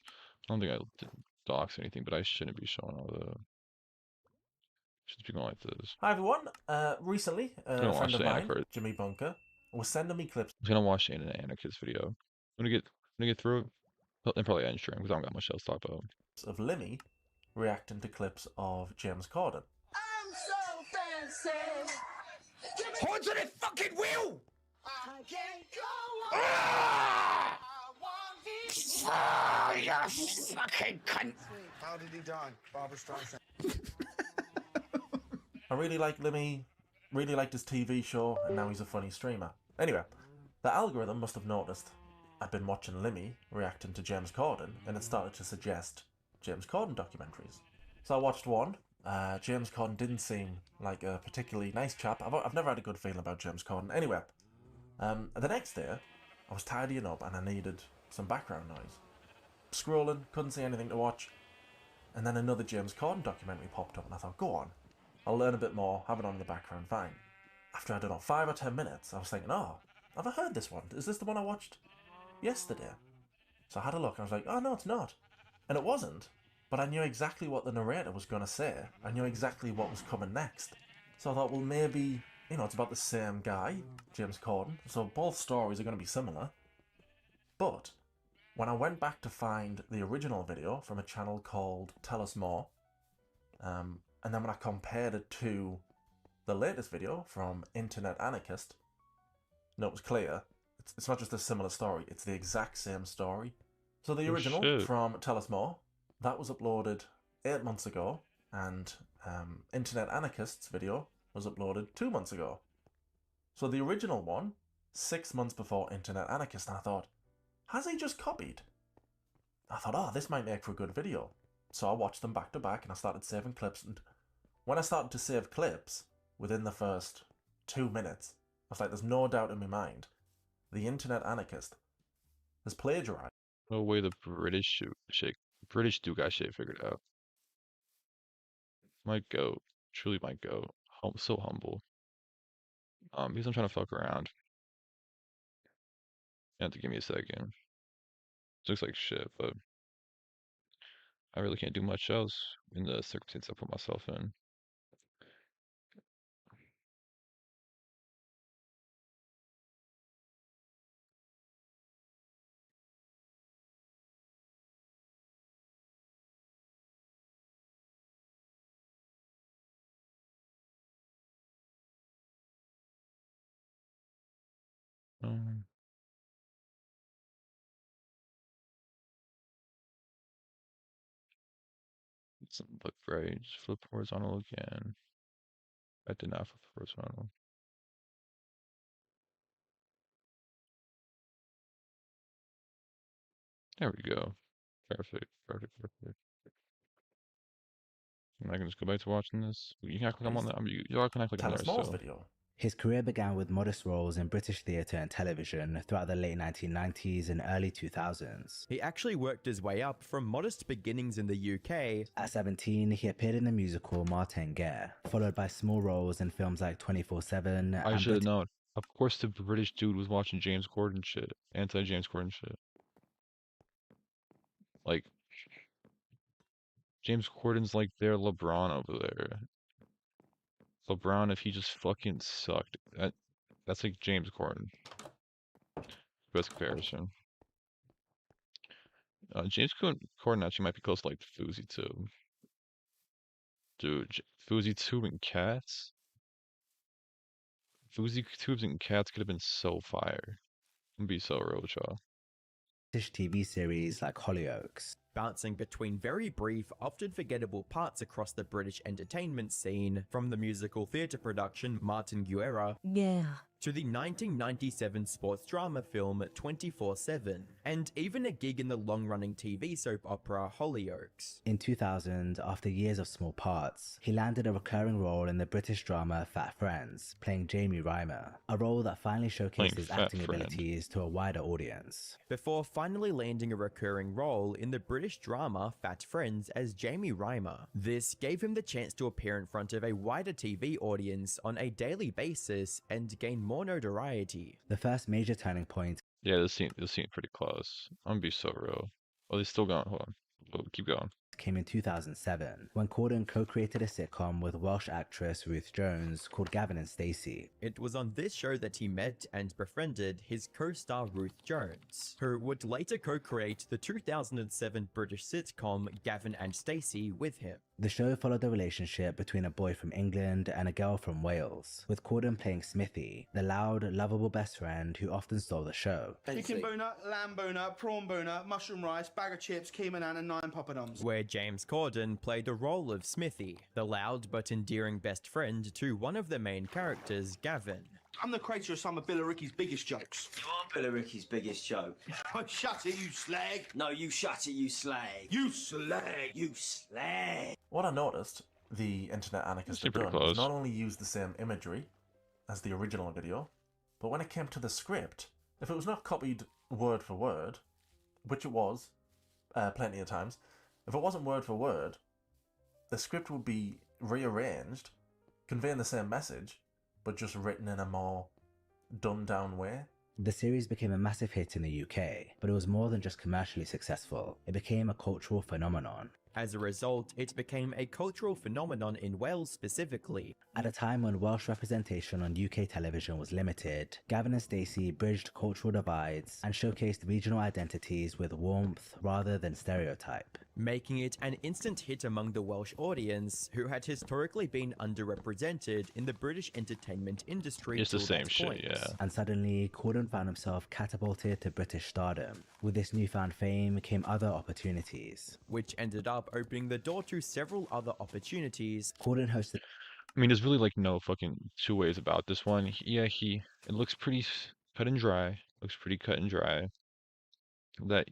I don't think I did docs or anything, but I shouldn't be showing all that. Should be going like this. Hi everyone. Recently, a friend of mine, Jimmy Bunker, was sending me clips. I'm gonna watch Shane and Anarch's video. I'm gonna get through it, and probably end stream because I don't got much else to talk about. Of Limmy reacting to clips of James Corden. I'm so fancy. Hold to the fucking wheel! I can't go on. Oh, you fucking cunt! How did he die? Barbara Streisand. I really like Limmy, really liked his TV show, and now he's a funny streamer. Anyway, the algorithm must have noticed I'd been watching Limmy reacting to James Corden, and it started to suggest James Corden documentaries. So I watched one. James Corden didn't seem like a particularly nice chap. I've never had a good feeling about James Corden. Anyway, the next day, I was tidying up and I needed some background noise. Scrolling, couldn't see anything to watch, and then another James Corden documentary popped up, and I thought, go on, I'll learn a bit more, have it on in the background, fine. After, I don't know, 5 or 10 minutes, I was thinking, oh, have I heard this one? Is this the one I watched yesterday? So I had a look, and I was like, oh no, it's not. And it wasn't, but I knew exactly what the narrator was going to say. I knew exactly what was coming next. So I thought, well, maybe, you know, it's about the same guy, James Corden, so both stories are going to be similar. But when I went back to find the original video from a channel called Tell Us More, and then when I compared it to the latest video from Internet Anarchist, no, it was clear. It's not just a similar story, it's the exact same story. So the original from Tell Us More, that was uploaded 8 months ago, and Internet Anarchist's video was uploaded 2 months ago. So the original one, 6 months before Internet Anarchist, and I thought, has he just copied? I thought, oh, this might make for a good video. So I watched them back to back and I started saving clips, and when I started to save clips, within the first 2 minutes, I was like, there's no doubt in my mind, the Internet Anarchist has plagiarized. No way the British do got shit figured out. Might go, truly might go. So humble. Because I'm trying to fuck around. You have to give me a second. It looks like shit, but I really can't do much else in the circumstance I put myself in. It doesn't look right. Just flip horizontal again. I did not flip horizontal. There we go. Perfect. And I can just go back to watching this. You can act like I'm on that. You all can act like I'm there still. Video. His career began with modest roles in British theatre and television throughout the late 1990s and early 2000s. He actually worked his way up from modest beginnings in the UK. At 17, he appeared in the musical Martin Guerre, followed by small roles in films like 24/7. I should have known. Of course the British dude was watching James Corden shit. Anti-James Corden shit. Like, James Corden's like their LeBron over there. LeBron, if he just fucking sucked. That's like James Corden. Best comparison. James Corden actually might be close to like Fousey too. Dude, Fousey Tube and Cats? Fousey Tubes and Cats could have been so fire. It'd be so real, y'all. British TV series like Hollyoaks. Bouncing between very brief, often forgettable parts across the British entertainment scene, from the musical theatre production Martin Guerra Yeah. to the 1997 sports drama film 24/7, and even a gig in the long-running TV soap opera Hollyoaks. In 2000, after years of small parts, he landed a recurring role in the British drama Fat Friends, playing Jamie Reimer, a role that finally showcases Fat acting Friend. abilities to a wider audience. Before finally landing a recurring role in the British drama Fat Friends as Jamie Reimer. This gave him the chance to appear in front of a wider TV audience on a daily basis and gain more notoriety. The first major turning point Yeah, this seemed pretty close. I'm gonna be so real. Oh, they're still going. Hold on. Oh, keep going. came in 2007, when Corden co-created a sitcom with Welsh actress Ruth Jones called Gavin and Stacey. It was on this show that he met and befriended his co-star Ruth Jones, who would later co-create the 2007 British sitcom Gavin and Stacey with him. The show followed the relationship between a boy from England and a girl from Wales, with Corden playing Smithy, the loud, lovable best friend who often stole the show. Chicken boner, lamb boner, prawn boner, mushroom rice, bag of chips, key banana, and 9 poppadoms. Where James Corden played the role of Smithy, the loud but endearing best friend to one of the main characters, Gavin. I'm the creator of some of Bill O'Ricky's biggest jokes. You are Bill O'Ricky's biggest joke. Oh, shut it, you slag. No, you shut it, you slag. You slag. You slag. What I noticed the internet anarchists had pretty done close. was not only use the same imagery as the original video, but when it came to the script, if it was not copied word for word, which it was plenty of times, if it wasn't word for word, the script would be rearranged, conveying the same message, but just written in a more dumbed-down way. The series became a massive hit in the UK, but it was more than just commercially successful. It became a cultural phenomenon. As a result, it became a cultural phenomenon in Wales specifically. At a time when Welsh representation on UK television was limited, Gavin and Stacey bridged cultural divides and showcased regional identities with warmth rather than stereotype, making it an instant hit among the Welsh audience, who had historically been underrepresented in the British entertainment industry. It's the till same that shit, point. yeah. And suddenly, Corden found himself catapulted to British stardom. With this newfound fame came other opportunities, which ended up opening the door to several other opportunities. Corden hosted. I mean, there's really like no fucking two ways about this one. It looks pretty cut and dry. Looks pretty cut and dry. That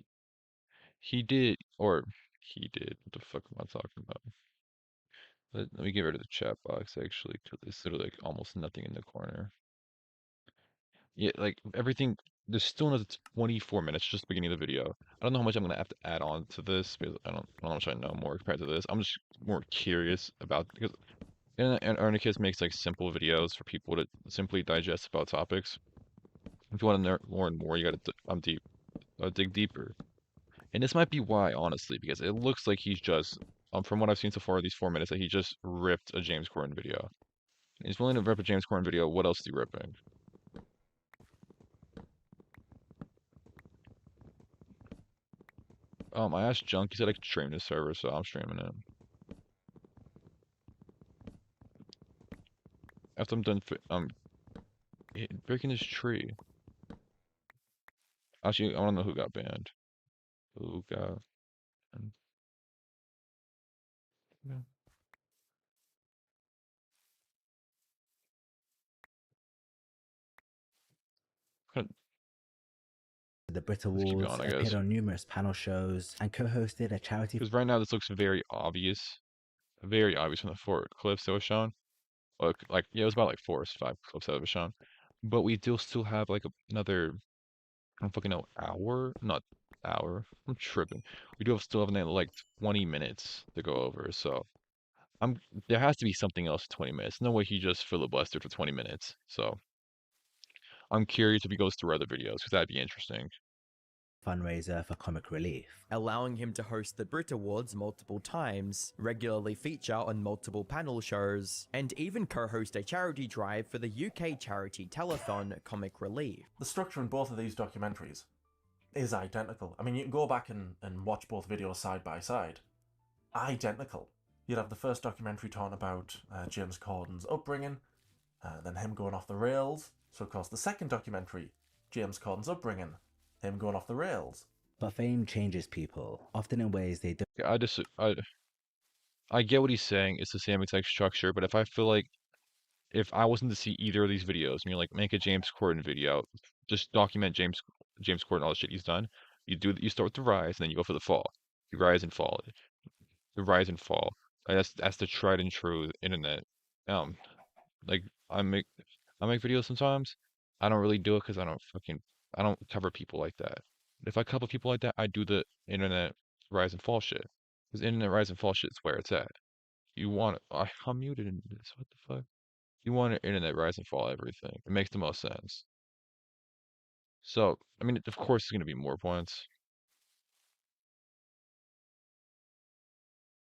he did. What the fuck am I talking about? Let me get rid of the chat box actually, because there's literally like almost nothing in the corner. Yeah, like everything. There's still another 24 minutes, just the beginning of the video. I don't know how much I'm gonna have to add on to this because I don't know how much I know more compared to this. I'm just more curious about, because Anarchist makes like simple videos for people to simply digest about topics. If you want to learn more, you gotta dig deeper. And this might be why, honestly, because it looks like he's just, from what I've seen so far, these 4 minutes, that he just ripped a James Corden video. He's willing to rip a James Corden video. What else is he ripping? I asked Junk. He said I could stream this server, so I'm streaming it. After I'm done, breaking this tree. Actually, I don't know who got banned. Who got banned? Yeah. The Brit Awards, appeared on numerous panel shows, and co-hosted a charity. Because right now this looks very obvious from the 4 clips that were shown. Like yeah, it was about like 4 or 5 clips that were shown, but we still have like another, I don't fucking know, hour, not hour. I'm tripping. We still have another like 20 minutes to go over. So there has to be something else in 20 minutes. No way he just filibustered for 20 minutes. So I'm curious if he goes through other videos, because that'd be interesting. Fundraiser for comic relief, allowing him to host the Brit Awards multiple times, regularly feature on multiple panel shows, and even co-host a charity drive for the UK charity telethon Comic Relief. The structure in both of these documentaries is identical. I mean, you can go back and watch both videos side by side. Identical. You'd have the first documentary talking about James Corden's upbringing, then him going off the rails. So, of course, the second documentary, James Corden's upbringing, him going off the rails. But fame changes people, often in ways they don't. Yeah, I get what he's saying. It's the same exact structure, but if I wasn't to see either of these videos, and you're like, make a James Corden video, just document James Corden, all the shit he's done. You start with the rise, and then you go for the fall. You rise and fall. The rise and fall. That's the tried and true internet. Like I make videos sometimes. I don't really do it because I don't cover people like that. If I cover people like that, I do the internet rise and fall shit. Because internet rise and fall shit is where it's at. You want it. I'm muted in this. What the fuck? You want an internet rise and fall everything. It makes the most sense. So, I mean, of course, it's going to be more points.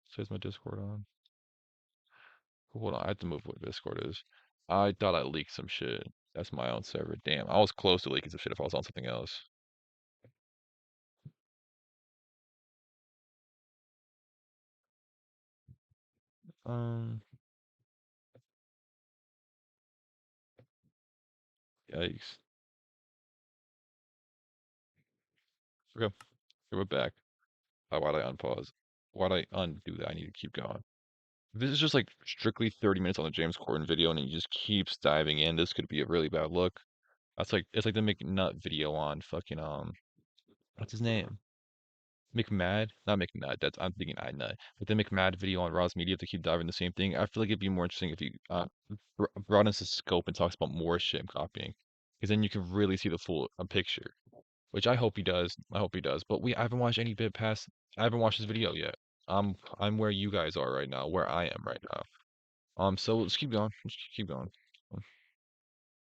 So is my Discord on? Hold on, I have to move what Discord is. I thought I leaked some shit. That's my own server. Damn, I was close to leaking some shit if I was on something else. Yikes. Okay, we're back. Why'd I unpause? Why'd I undo that? I need to keep going. This is just like strictly 30 minutes on the James Corden video, and he just keeps diving in. This could be a really bad look. It's like the McNut video on fucking what's his name? McMad? Not McNut. I'm thinking I nut. Like the McMad video on Ross Media to keep diving the same thing. I feel like it'd be more interesting if he broadens his scope and talks about more shit I'm copying, because then you can really see the full picture. Which I hope he does. I hope he does. But I haven't watched any bit past. I haven't watched his video yet. I'm where you guys are right now. Where I am right now. So let's keep going. Let's keep going.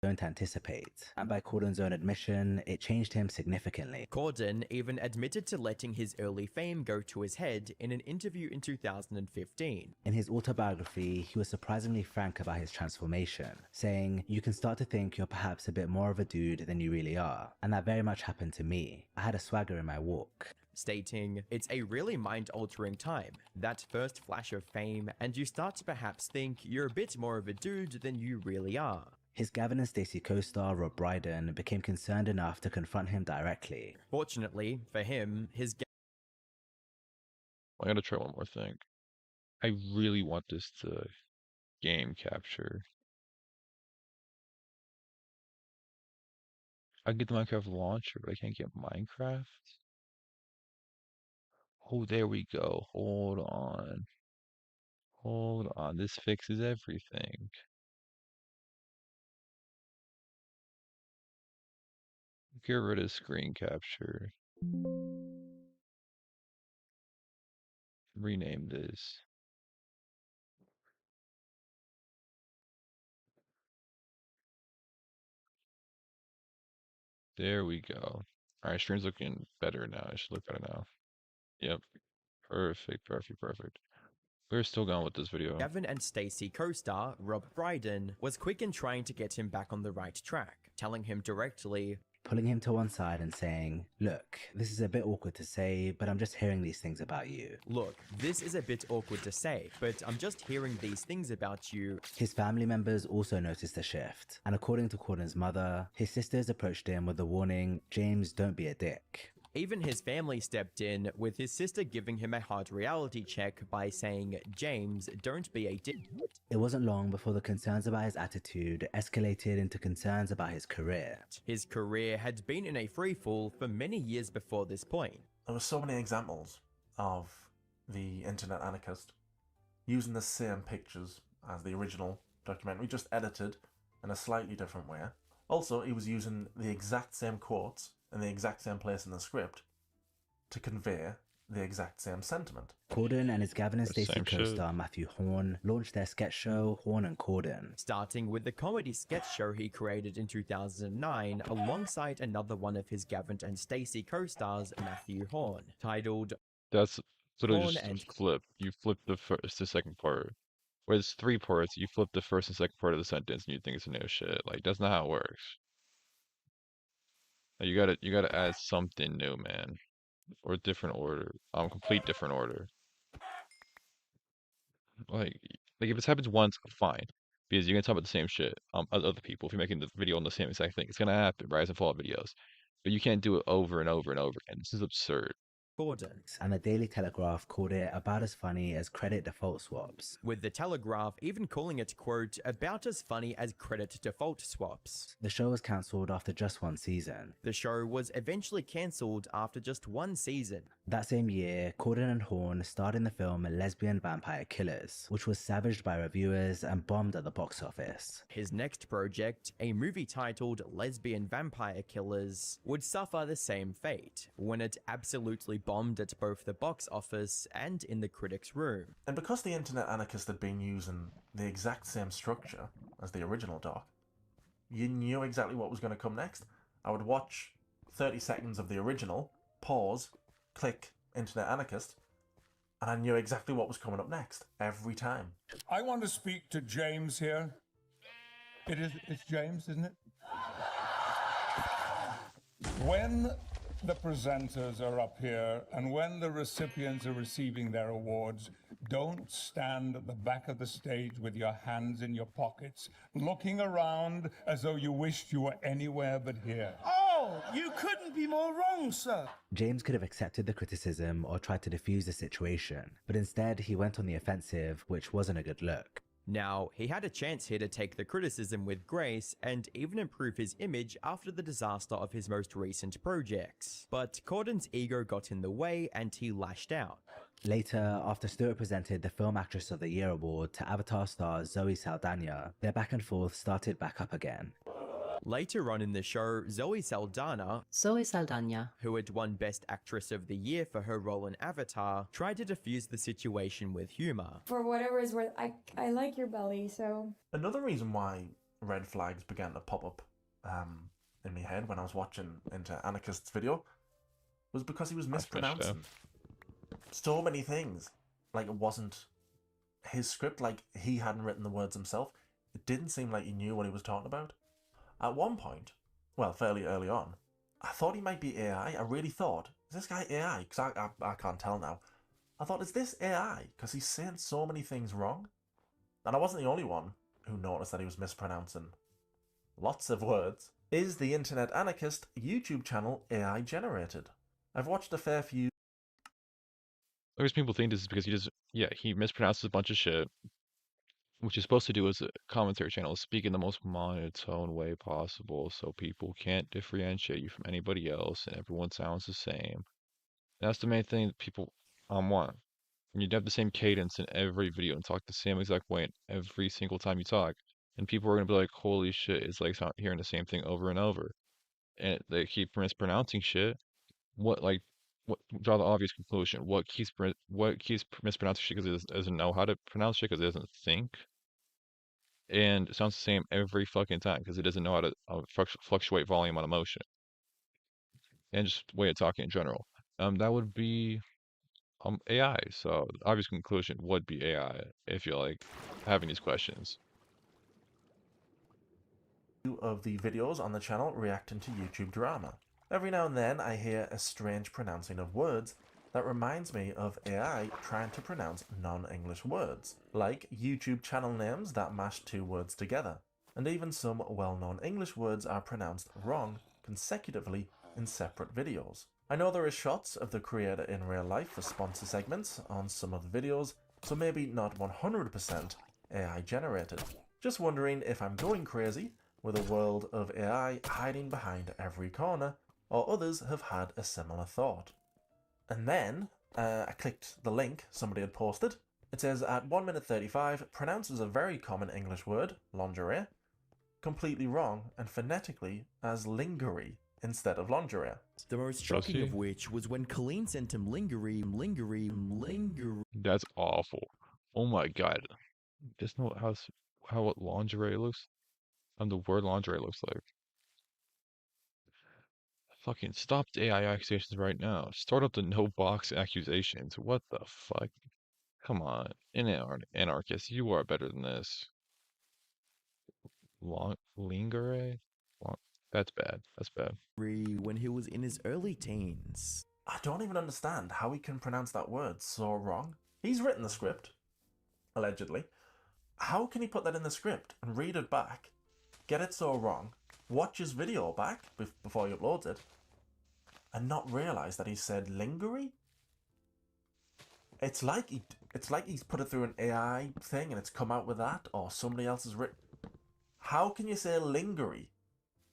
Don't anticipate. And by Corden's own admission, it changed him significantly. Corden even admitted to letting his early fame go to his head in an interview in 2015. In his autobiography, he was surprisingly frank about his transformation, saying, "You can start to think you're perhaps a bit more of a dude than you really are. And that very much happened to me. I had a swagger in my walk." Stating, "It's a really mind-altering time, that first flash of fame, and you start to perhaps think you're a bit more of a dude than you really are." His Gavin and Stacey co-star Rob Brydon became concerned enough to confront him directly. Fortunately for him, I gotta try one more thing. I really want this to game capture. I can get the Minecraft launcher, but I can't get Minecraft. Oh, there we go. Hold on. Hold on. This fixes everything. Get rid of screen capture. Rename this. There we go. Alright, stream's looking better now. It should look better now. Yep. Perfect, perfect, perfect. We're still going with this video. Gavin and Stacey co-star Rob Brydon was quick in trying to get him back on the right track, telling him directly, pulling him to one side and saying, "Look, this is a bit awkward to say, but I'm just hearing these things about you." "Look, this is a bit awkward to say, but I'm just hearing these things about you." His family members also noticed the shift, and according to Corden's mother, his sisters approached him with the warning, "James, don't be a dick." Even his family stepped in, with his sister giving him a hard reality check by saying, "James, don't be a dick." It wasn't long before the concerns about his attitude escalated into concerns about his career. His career had been in a freefall for many years before this point. There were so many examples of the internet anarchist using the same pictures as the original documentary, just edited in a slightly different way. Also, he was using the exact same quotes in the exact same place in the script to convey the exact same sentiment. Corden and his Gavin and Stacey co-star Matthew Horn launched their sketch show Horn and Corden, starting with the comedy sketch show he created in 2009 alongside another one of his Gavin and Stacey co-stars, Matthew Horn, titled That's literally Horn just and flip. You flip the first, the second part. Where it's 3 parts, you flip the first and second part of the sentence and you think it's a new shit. Like, that's not how it works. You gotta add something new, man, or a different order. Complete different order. Like, if this happens once, fine, because you're gonna talk about the same shit as other people. If you're making the video on the same exact thing, it's gonna happen. Rise and fall videos, but you can't do it over and over and over again. This is absurd. Gordon. And the Daily Telegraph called it about as funny as credit default swaps. With the Telegraph even calling it, quote, about as funny as credit default swaps. The show was cancelled after just one season. The show was eventually cancelled after just one season. That same year, Corden and Horn starred in the film Lesbian Vampire Killers, which was savaged by reviewers and bombed at the box office. His next project, a movie titled Lesbian Vampire Killers, would suffer the same fate, when it absolutely bombed at both the box office and in the critics' room. And because the Internet Anarchist had been using the exact same structure as the original doc, you knew exactly what was going to come next. I would watch 30 seconds of the original, pause, click Internet Anarchist, and I knew exactly what was coming up next, every time. I want to speak to James here. It's James, isn't it? When the presenters are up here and when the recipients are receiving their awards, don't stand at the back of the stage with your hands in your pockets, looking around as though you wished you were anywhere but here. Oh, you couldn't be more wrong, sir. James could have accepted the criticism or tried to defuse the situation, but instead he went on the offensive, which wasn't a good look. Now, he had a chance here to take the criticism with grace and even improve his image after the disaster of his most recent projects. But Corden's ego got in the way and he lashed out. Later, after Stewart presented the Film Actress of the Year award to Avatar star Zoe Saldana, their back and forth started back up again. Later on in the show, Zoe Saldana, who had won Best Actress of the Year for her role in Avatar, tried to defuse the situation with humor. For whatever it's worth, I like your belly, so... Another reason why red flags began to pop up in my head when I was watching into Anarchist's video was because he was mispronouncing so many things. Like, it wasn't his script, like he hadn't written the words himself. It didn't seem like he knew what he was talking about. At one point, well, fairly early on, I thought he might be AI. I really thought, is this guy AI? Because I can't tell now. I thought, is this AI? Because he's saying so many things wrong. And I wasn't the only one who noticed that he was mispronouncing lots of words. Is the Internet Anarchist YouTube channel AI generated? I've watched a fair few. I guess people think this is because he mispronounces a bunch of shit. What you're supposed to do as a commentary channel is speak in the most monotone way possible so people can't differentiate you from anybody else and everyone sounds the same. That's the main thing that people want. And you'd have the same cadence in every video and talk the same exact way every single time you talk. And people are going to be like, holy shit, it's like hearing the same thing over and over. And they keep mispronouncing shit. Draw the obvious conclusion. What keeps mispronouncing shit because it doesn't know how to pronounce shit because it doesn't think. And it sounds the same every fucking time because it doesn't know how to fluctuate volume on emotion. And just way of talking in general. That would be AI. So the obvious conclusion would be AI if you're like having these questions. Of the videos on the channel reacting to YouTube drama. Every now and then I hear a strange pronouncing of words that reminds me of AI trying to pronounce non-English words, like YouTube channel names that mash two words together, and even some well-known English words are pronounced wrong consecutively in separate videos. I know there are shots of the creator in real life for sponsor segments on some of the videos, so maybe not 100% AI generated. Just wondering if I'm going crazy with a world of AI hiding behind every corner, or others have had a similar thought. And then, I clicked the link somebody had posted. It says, at 1 minute 35, pronounces a very common English word, lingerie, completely wrong and phonetically as lingerie instead of lingerie. The most shocking of which was when Colleen sent him lingerie. That's awful. Oh my god. Just know how what lingerie looks? And the word lingerie looks like. Fucking stop the AI accusations right now. Start up the no box accusations. What the fuck? Come on. Anarchist, you are better than this. Lingerie? That's bad. That's bad. When he was in his early teens. I don't even understand how he can pronounce that word so wrong. He's written the script, allegedly. How can he put that in the script and read it back, get it so wrong, watch his video back before he uploads it, and not realise that he said lingerie? It's like he's put it through an AI thing and it's come out with that, or somebody else has written. How can you say lingerie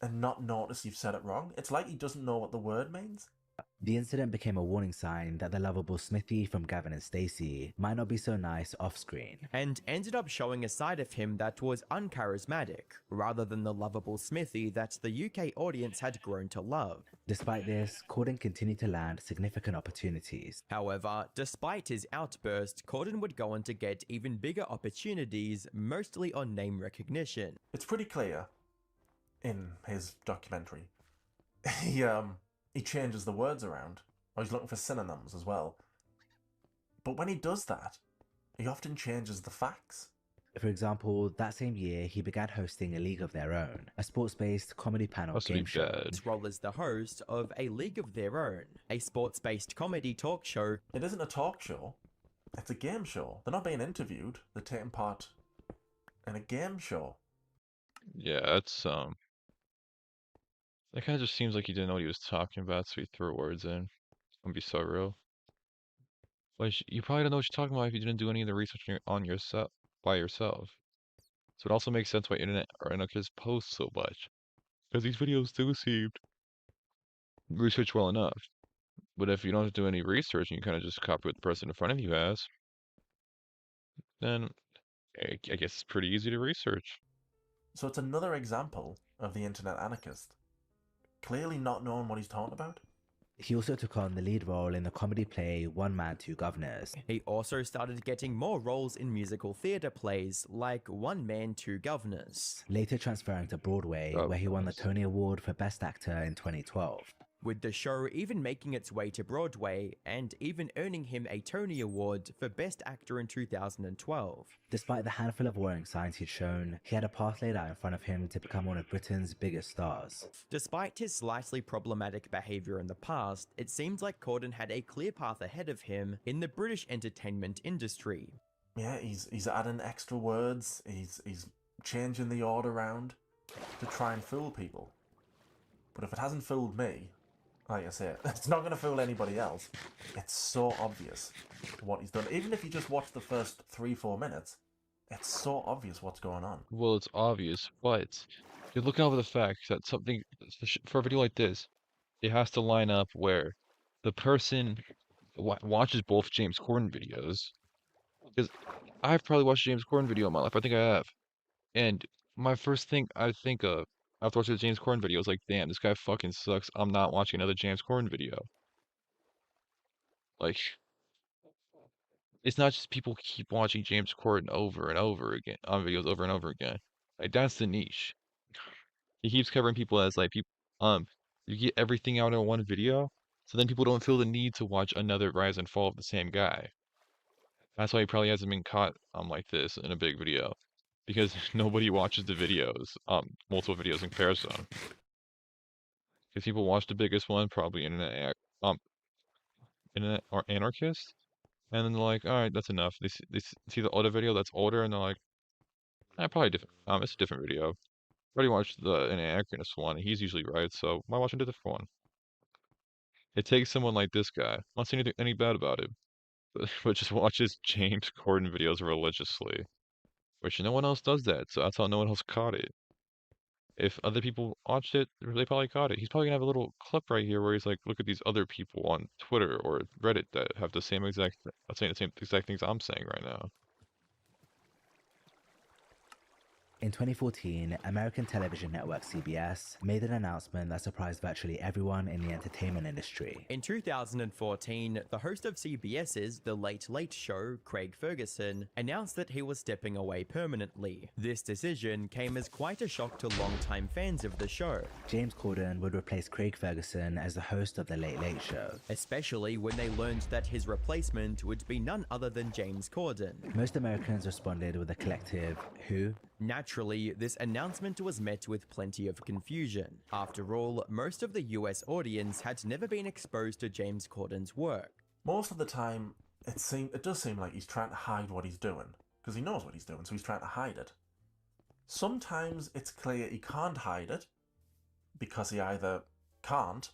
and not notice you've said it wrong? It's like he doesn't know what the word means. The incident became a warning sign that the lovable Smithy from Gavin and Stacey might not be so nice off screen. And ended up showing a side of him that was uncharismatic, rather than the lovable Smithy that the UK audience had grown to love. Despite this, Corden continued to land significant opportunities. However, despite his outburst, Corden would go on to get even bigger opportunities, mostly on name recognition. It's pretty clear in his documentary. He changes the words around, or he's looking for synonyms as well. But when he does that, he often changes the facts. For example, that same year, he began hosting A League of Their Own, a sports-based comedy panel game show. His role as the host of A League of Their Own, a sports-based comedy talk show. It isn't a talk show, it's a game show. They're not being interviewed, they're taking part in a game show. Yeah, that's that kind of just seems like he didn't know what he was talking about, so he threw words in. Don't be so real. But you probably don't know what you're talking about if you didn't do any of the research on yourself by yourself. So it also makes sense why internet or anarchists post so much, because these videos do seem researched well enough. But if you don't do any research and you kind of just copy what the person in front of you has, then I guess it's pretty easy to research. So it's another example of the internet anarchist clearly not knowing what he's talking about. He also took on the lead role in the comedy play One Man, Two Governors. He also started getting more roles in musical theatre plays like One Man, Two Governors. Later transferring to Broadway, where he won the Tony Award for Best Actor in 2012. With the show even making its way to Broadway and even earning him a Tony Award for Best Actor in 2012. Despite the handful of warning signs he'd shown, he had a path laid out in front of him to become one of Britain's biggest stars. Despite his slightly problematic behaviour in the past, it seems like Corden had a clear path ahead of him in the British entertainment industry. Yeah, he's adding extra words, he's changing the order around to try and fool people. But if it hasn't fooled me, like I say, it's not going to fool anybody else. It's so obvious what he's done. Even if you just watch the first 3-4 minutes, it's so obvious what's going on. Well, it's obvious, but you're looking over the fact that something, for a video like this, it has to line up where the person watches both James Corden videos. Because I've probably watched a James Corden video in my life. I think I have. And my first thing I think of after watching the James Corden video is like, damn, this guy fucking sucks. I'm not watching another James Corden video. Like, it's not just people keep watching James Corden over and over again on videos over and over again. Like, that's the niche. He keeps covering people as like people. You get everything out in one video, so then people don't feel the need to watch another rise and fall of the same guy. That's why he probably hasn't been caught like this in a big video. Because nobody watches the videos, multiple videos in comparison. Because people watch the biggest one, probably internet or anarchist, and then they're like, all right, that's enough. They see the older video that's older, and they're like, probably different. It's a different video. I already watched an anarchist one, and he's usually right, so why watch a different one? It takes someone like this guy. I'm not saying anything any bad about him, but just watches James Corden videos religiously. Which no one else does that, so that's how no one else caught it. If other people watched it, they probably caught it. He's probably gonna have a little clip right here where he's like, look at these other people on Twitter or Reddit that have the same exact, saying the same exact things I'm saying right now. In 2014, American television network CBS made an announcement that surprised virtually everyone in the entertainment industry. In 2014, the host of CBS's The Late Late Show, Craig Ferguson, announced that he was stepping away permanently. This decision came as quite a shock to longtime fans of the show. James Corden would replace Craig Ferguson as the host of The Late Late Show. Especially when they learned that his replacement would be none other than James Corden. Most Americans responded with a collective, who? Naturally, this announcement was met with plenty of confusion. After all, most of the US audience had never been exposed to James Corden's work. Most of the time, it does seem like he's trying to hide what he's doing, because he knows what he's doing, so he's trying to hide it. Sometimes it's clear he can't hide it, because he either can't,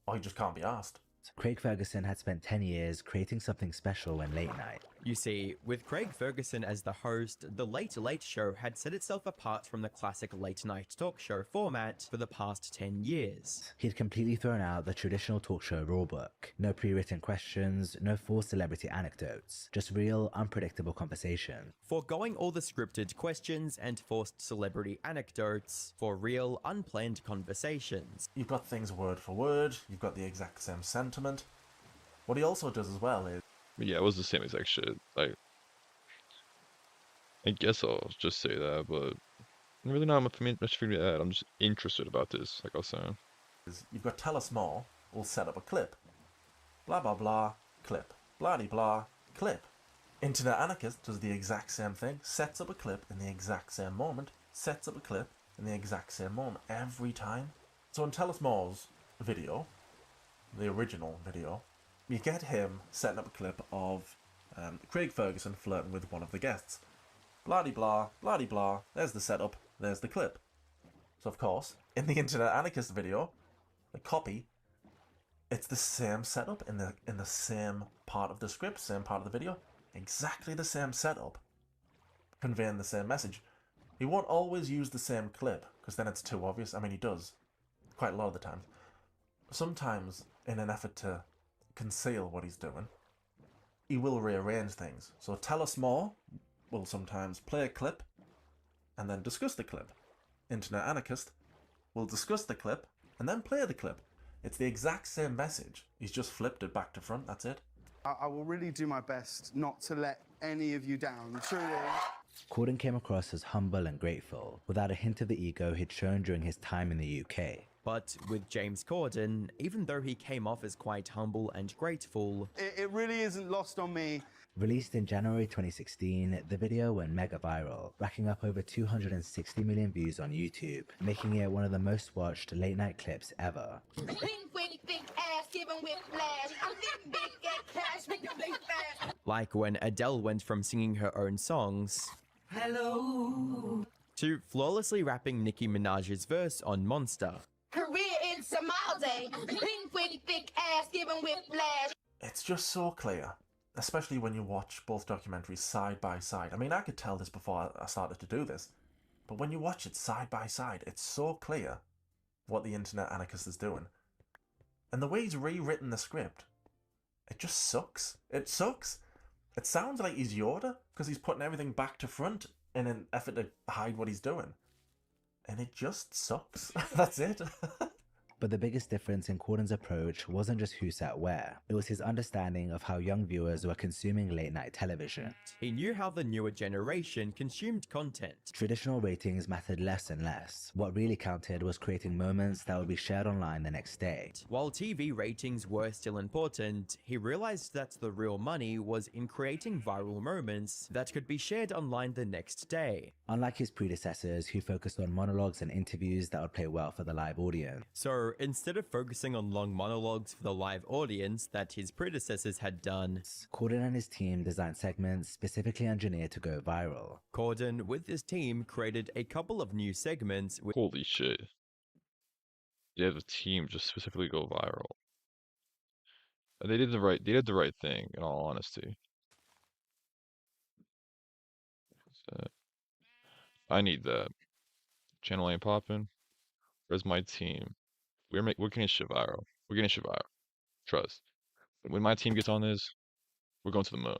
or he just can't be asked. Craig Ferguson had spent 10 years creating something special in late night. You see, with Craig Ferguson as the host, The Late Late Show had set itself apart from the classic late night talk show format for the past 10 years. He'd completely thrown out the traditional talk show rulebook. No pre-written questions, no forced celebrity anecdotes, just real, unpredictable conversation. Foregoing all the scripted questions and forced celebrity anecdotes for real, unplanned conversations. You've got things word for word, you've got the exact same sentiment. What he also does as well is... Yeah, it was the same exact shit. Like, I guess I'll just say that, but I'm really not much for me to add. I'm just interested about this, like I was saying. You've got Tell Us More, we'll set up a clip. Blah blah blah, clip. Blah de blah, clip. Internet Anarchist does the exact same thing, sets up a clip in the exact same moment, sets up a clip in the exact same moment, every time. So in Tell Us More's video, the original video, you get him setting up a clip of Craig Ferguson flirting with one of the guests. Blah-de-blah, blah-de-blah, there's the setup, there's the clip. So of course, in the Internet Anarchist video, the copy, it's the same setup in the same part of the script, same part of the video, exactly the same setup, conveying the same message. He won't always use the same clip, because then it's too obvious. I mean, he does, quite a lot of the time. Sometimes, in an effort to conceal what he's doing, he will rearrange things. So Tell Us More will sometimes play a clip and then discuss the clip. Internet Anarchist will discuss the clip and then play the clip. It's the exact same message. He's just flipped it back to front, that's it. I will really do my best not to let any of you down, truly. Corden came across as humble and grateful, without a hint of the ego he'd shown during his time in the UK. But with James Corden, even though he came off as quite humble and grateful, it really isn't lost on me. Released in January 2016, the video went mega viral, racking up over 260 million views on YouTube, making it one of the most watched late night clips ever. like when Adele went from singing her own songs Hello. to flawlessly rapping Nicki Minaj's verse on Monster. Career in Samalde. Pink with thick ass giving whiplash. It's just so clear, especially when you watch both documentaries side by side. I mean, I could tell this before I started to do this, but when you watch it side by side, it's so clear what the Internet Anarchist is doing. And the way he's rewritten the script, it just sucks. It sucks. It sounds like he's Yoda, because he's putting everything back to front in an effort to hide what he's doing. And it just sucks. That's it. But the biggest difference in Corden's approach wasn't just who sat where, it was his understanding of how young viewers were consuming late night television. He knew how the newer generation consumed content. Traditional ratings mattered less and less. What really counted was creating moments that would be shared online the next day. While TV ratings were still important, he realized that the real money was in creating viral moments that could be shared online the next day. Unlike his predecessors who focused on monologues and interviews that would play well for the live audience. So instead of focusing on long monologues for the live audience that his predecessors had done, Corden and his team designed segments specifically engineered to go viral. Corden, with his team, created a couple of new segments with— Holy shit. They have a team just specifically go viral. And they did the right thing, in all honesty. So, I need that. Channel ain't popping. Where's my team? We're getting shit viral. We're getting shit viral. Trust. When my team gets on this, we're going to the moon.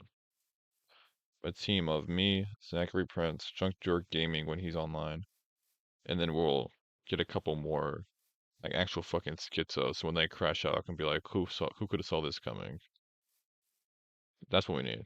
A team of me, Zachary Prince, Chunk Jerk Gaming when he's online, and then we'll get a couple more, like actual fucking schizos. So when they crash out, I can be like, who could have saw this coming? That's what we need.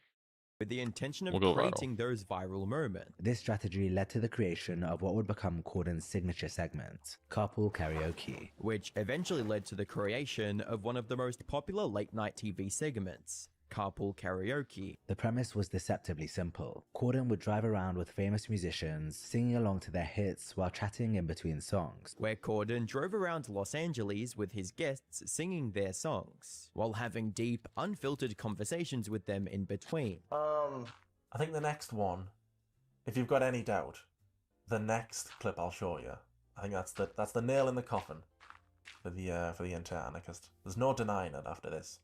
With the intention of We'll creating those viral moments. This strategy led to the creation of what would become Corden's signature segment, Carpool Karaoke, which eventually led to the creation of one of the most popular late-night TV segments, carpool karaoke. The premise was deceptively simple. Corden would drive around with famous musicians, singing along to their hits while chatting in between songs. Where Corden drove around Los Angeles with his guests singing their songs, while having deep, unfiltered conversations with them in between. I think the next one, if you've got any doubt, the next clip I'll show you, I think that's the nail in the coffin for the internet anarchist. There's no denying it after this.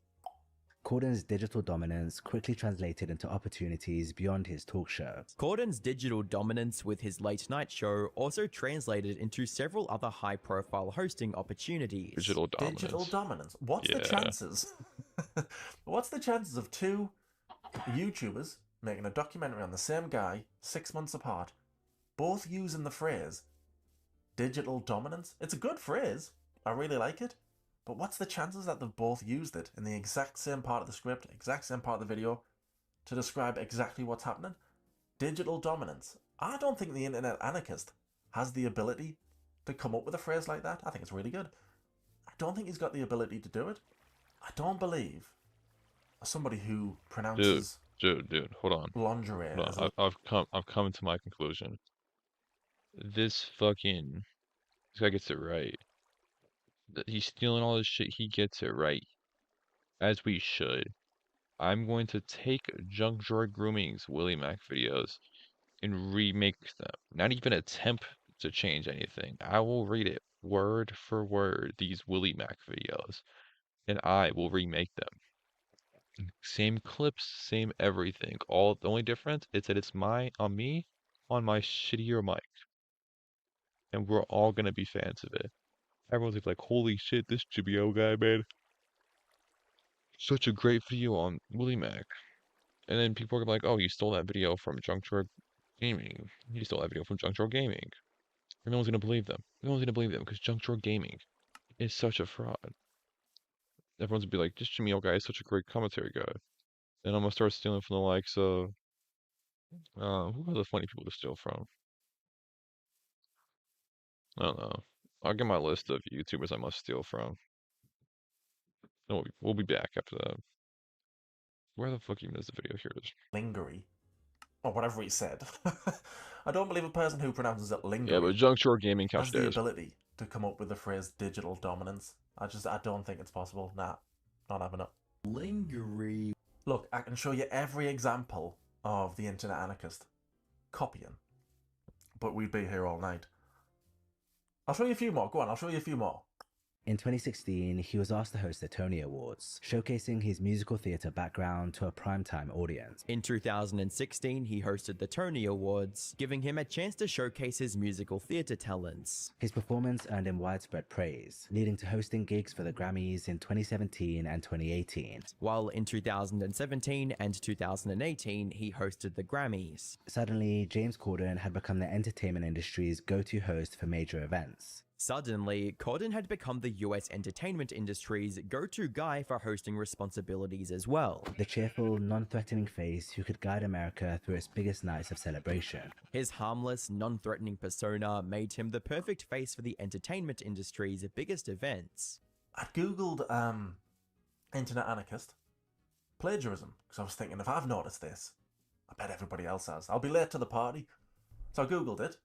Corden's digital dominance quickly translated into opportunities beyond his talk show. Corden's digital dominance with his late night show also translated into several other high-profile hosting opportunities. Digital dominance. Digital dominance. What's the chances? What's the chances of two YouTubers making a documentary on the same guy 6 months apart, both using the phrase digital dominance? It's a good phrase. I really like it. But what's the chances that they've both used it in the exact same part of the script, exact same part of the video, to describe exactly what's happening? Digital dominance. I don't think the internet anarchist has the ability to come up with a phrase like that. I think it's really good. I don't think he's got the ability to do it. I don't believe somebody who pronounces dude, hold on. Lingerie. Hold on. I've come to my conclusion. This guy gets it right. He's stealing all this shit. He gets it right, as we should. I'm going to take Junk Drawer Grooming's Willie Mac videos and remake them. Not even attempt to change anything. I will read it word for word, these Willie Mac videos, and I will remake them. Same clips, same everything. The only difference is that it's on me on my shittier mic, and we're all gonna be fans of it. Everyone's like, holy shit, this GBO guy, man. Such a great video on Willie Mac. And then people are like, oh, you stole that video from Junk Drawer Gaming. You stole that video from Junk Drawer Gaming. And no one's going to believe them. No one's going to believe them because Junk Drawer Gaming is such a fraud. Everyone's going to be like, this GBO guy is such a great commentary guy. And I'm going to start stealing from the likes of... who are the funny people to steal from? I don't know. I'll get my list of YouTubers I must steal from. And we'll be back after that. Where the fuck even is the video? Here it is. Lingerie. Or whatever he said. I don't believe a person who pronounces it lingerie. Yeah, but Junk Drawer Gaming has the ability to come up with the phrase digital dominance. I don't think it's possible. Nah, not having it. Lingerie. Look, I can show you every example of the internet anarchist copying. But we'd be here all night. I'll show you a few more. Go on, I'll show you a few more. In 2016, he was asked to host the Tony Awards, showcasing his musical theatre background to a primetime audience. In 2016, he hosted the Tony Awards, giving him a chance to showcase his musical theatre talents. His performance earned him widespread praise, leading to hosting gigs for the Grammys in 2017 and 2018. While in 2017 and 2018, he hosted the Grammys. Suddenly, James Corden had become the entertainment industry's go-to host for major events. Suddenly, Corden had become the US entertainment industry's go-to guy for hosting responsibilities as well. The cheerful, non-threatening face who could guide America through its biggest nights of celebration. His harmless, non-threatening persona made him the perfect face for the entertainment industry's biggest events. I googled internet anarchist plagiarism because I was thinking, if I've noticed this, I bet everybody else has. I'll be late to the party. So I googled it,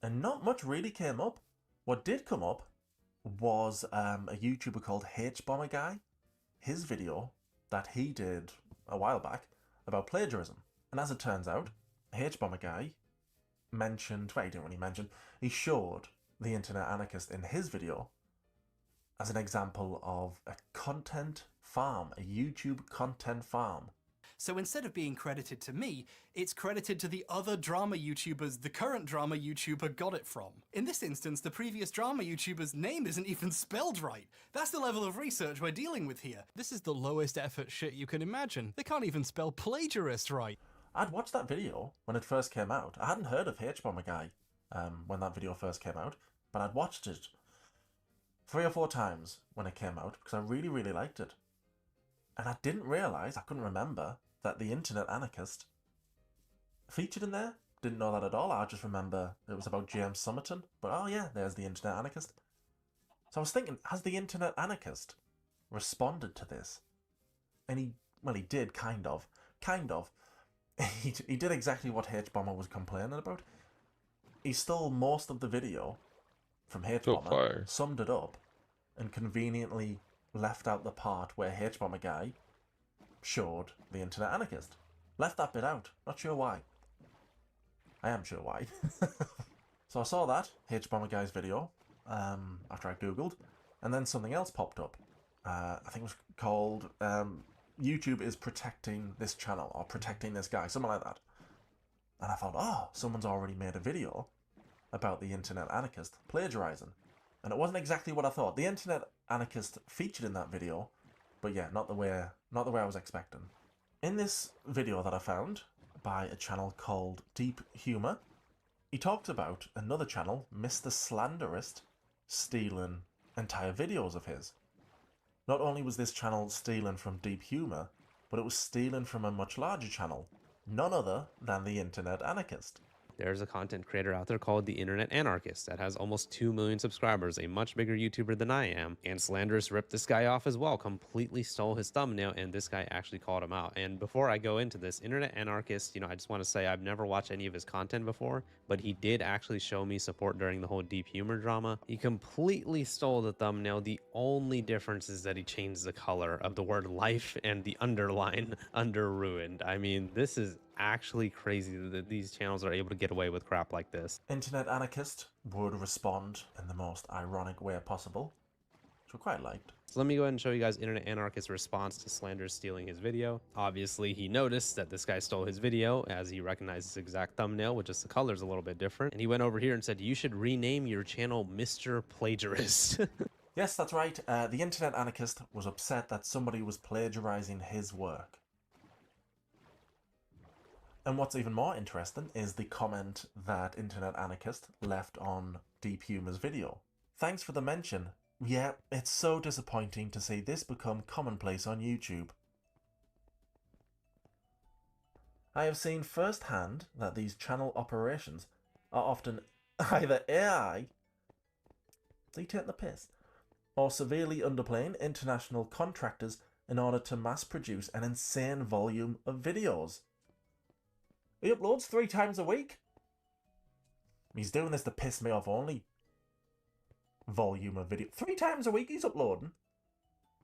and not much really came up. What did come up was a YouTuber called JXMMY0. His video that he did a while back about plagiarism. And as it turns out, JXMMY0 mentioned, well, he didn't really mention, he showed the internet anarchist in his video as an example of a content farm, a YouTube content farm. So instead of being credited to me, it's credited to the other drama YouTubers the current drama YouTuber got it from. In this instance, the previous drama YouTuber's name isn't even spelled right. That's the level of research we're dealing with here. This is the lowest effort shit you can imagine. They can't even spell plagiarist right. I'd watched that video when it first came out. I hadn't heard of JXMMY0 when that video first came out, but I'd watched it 3 or 4 times when it came out because I really, really liked it. And I didn't realise, I couldn't remember, that the internet anarchist featured in there. Didn't know that at all. I just remember it was about James Summerton. But oh yeah, there's the internet anarchist. So I was thinking, has the internet anarchist responded to this? And Well, he did, kind of. He did exactly what H-Bomber was complaining about. He stole most of the video from H-Bomber, summed it up, and conveniently left out the part where H-Bomber guy showed the internet anarchist. Left that bit out. Not sure why. I am sure why. So I saw that H-Bomber guy's video after I googled, and then something else popped up. I think it was called YouTube is protecting this channel, or protecting this guy, something like that. And I thought, oh, someone's already made a video about the internet anarchist plagiarizing. And it wasn't exactly what I thought. The internet anarchist featured in that video, but yeah, not the way I was expecting. In this video that I found by a channel called Deep Humor, he talked about another channel, Mr. Slanderist, stealing entire videos of his. Not only was this channel stealing from Deep Humor, but it was stealing from a much larger channel, none other than the Internet Anarchist. There's a content creator out there called the Internet Anarchist that has almost 2 million subscribers, a much bigger YouTuber than I am. And Slanderous ripped this guy off as well, completely stole his thumbnail, and this guy actually called him out. And before I go into this, Internet Anarchist, I just want to say I've never watched any of his content before, but he did actually show me support during the whole Deep Humor drama. He completely stole the thumbnail. The only difference is that he changed the color of the word life and the underline under ruined. I mean, this is actually crazy that these channels are able to get away with crap like this. Internet Anarchist would respond in the most ironic way possible, which I quite liked. So let me go ahead and show you guys Internet Anarchist's response to Slanderous stealing his video. Obviously, he noticed that this guy stole his video as he recognized his exact thumbnail, which is the color's a little bit different. And he went over here and said, you should rename your channel Mr. Plagiarist. Yes, that's right. The Internet Anarchist was upset that somebody was plagiarizing his work. And what's even more interesting is the comment that Internet Anarchist left on Deep Humor's video. Thanks for the mention. Yeah, it's so disappointing to see this become commonplace on YouTube. I have seen firsthand that these channel operations are often either AI, so you take the piss, or severely underplaying international contractors in order to mass produce an insane volume of videos. He uploads 3 times a week. He's doing this to piss me off only. Volume of video. 3 times a week he's uploading.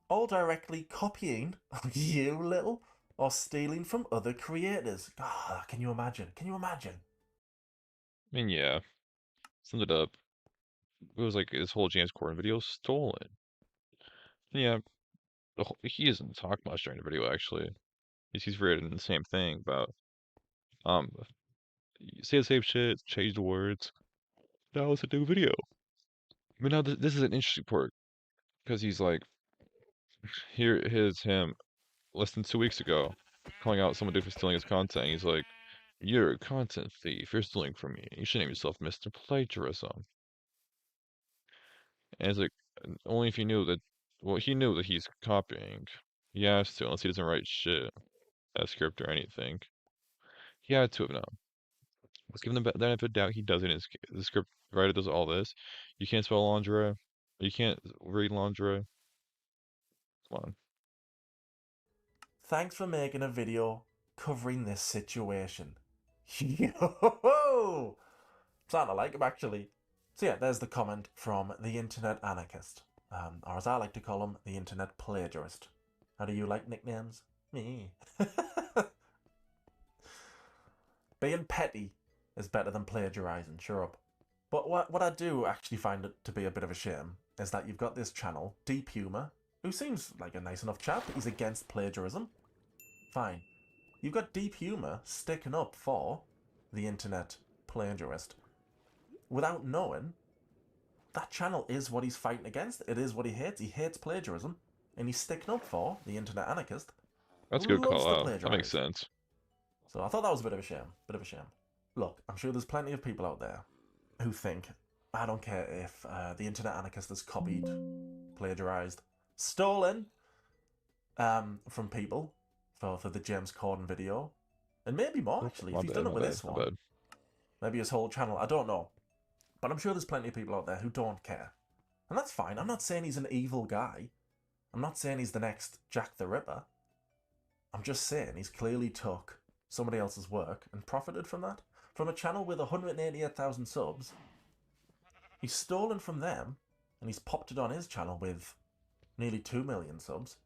All directly copying you little or stealing from other creators. God, can you imagine? Can you imagine? I mean, yeah. Summed it up. It was like his whole James Corden video stolen. Yeah. He doesn't talk much during the video, actually. He's written the same thing about say the same shit, change the words. Now it's a new video. But now this is an interesting part because he's like, here's him less than 2 weeks ago calling out someone for stealing his content. He's like, you're a content thief. You're stealing from me. You should name yourself Mr. Plagiarism. And it's like, only if you knew that. Well, he knew that he's copying. He has to, unless he doesn't write shit, a script or anything. He had to have known. Let's give him the benefit of doubt. He does it. The script writer does all this. You can't spell lingerie. You can't read lingerie. Come on. Thanks for making a video covering this situation. Yo! Starting to like him, actually. So yeah, there's the comment from the Internet Anarchist. Or as I like to call him, the Internet Plagiarist. How do you like nicknames? Me. Being petty is better than plagiarizing, sure up. But what I do actually find it to be a bit of a shame is that you've got this channel, Deep Humor, who seems like a nice enough chap. He's against plagiarism. Fine. You've got Deep Humor sticking up for the Internet Plagiarist without knowing that channel is what he's fighting against. It is what he hates. He hates plagiarism, and he's sticking up for the Internet Anarchist. That's a good call out. That makes sense. So I thought that was a bit of a shame. Bit of a shame. Look, I'm sure there's plenty of people out there who think, I don't care if the Internet Anarchist has copied, plagiarized, stolen from people for the James Corden video. And maybe more, actually, if he's done it with this one. Maybe his whole channel, I don't know. But I'm sure there's plenty of people out there who don't care. And that's fine. I'm not saying he's an evil guy. I'm not saying he's the next Jack the Ripper. I'm just saying he's clearly took somebody else's work and profited from that. From a channel with 188,000 subs, he's stolen from them and he's popped it on his channel with nearly 2 million subs.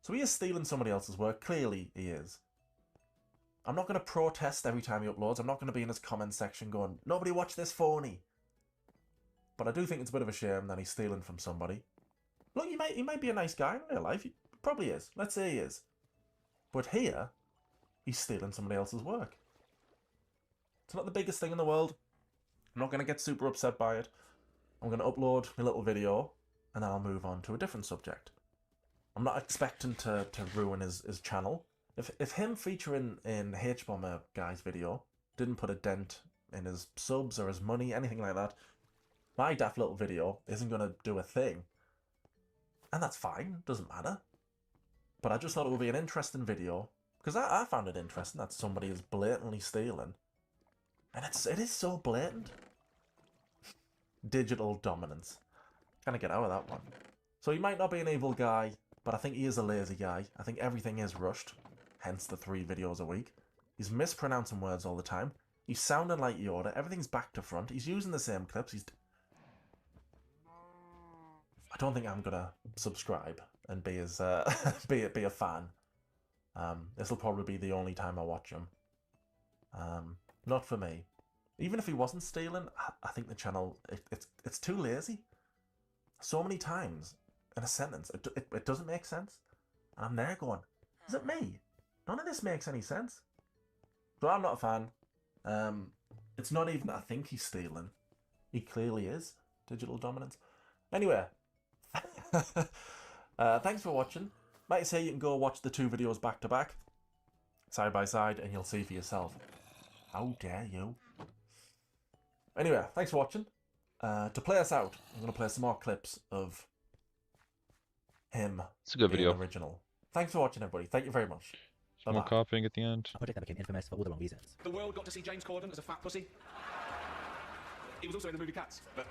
So he is stealing somebody else's work. Clearly he is. I'm not going to protest every time he uploads. I'm not going to be in his comment section going, nobody watch this phony. But I do think it's a bit of a shame that he's stealing from somebody. Look, he might be a nice guy in real life. He probably is. Let's say he is. But here, he's stealing somebody else's work. It's not the biggest thing in the world. I'm not going to get super upset by it. I'm going to upload my little video and then I'll move on to a different subject. I'm not expecting to ruin his channel. If him featuring in HBomber guy's video didn't put a dent in his subs or his money, anything like that, my daft little video isn't going to do a thing. And that's fine, doesn't matter. But I just thought it would be an interesting video, because I found it interesting that somebody is blatantly stealing. And it is so blatant. Digital dominance. Kind of get out of that one. So he might not be an evil guy, but I think he is a lazy guy. I think everything is rushed, hence the 3 videos a week. He's mispronouncing words all the time. He's sounding like Yoda. Everything's back to front. He's using the same clips. I don't think I'm gonna subscribe and be his be a fan. This will probably be the only time I watch him. Not for me. Even if he wasn't stealing, I think the channel it's too lazy. So many times in a sentence, it doesn't make sense. And I'm there going, is it me? None of this makes any sense. So I'm not a fan. It's not even that I think he's stealing. He clearly is. Digital dominance. Anyway. Thanks for watching. Like I say, you can go watch the 2 videos back to back, side by side, and you'll see for yourself. How dare you? Anyway, thanks for watching. To play us out, I'm going to play some more clips of him. It's a good being video. Original. Thanks for watching, everybody. Thank you very much. More copying at the end. A project that became infamous for all the wrong reasons. The world got to see James Corden as a fat pussy. He was also in the movie Cats, but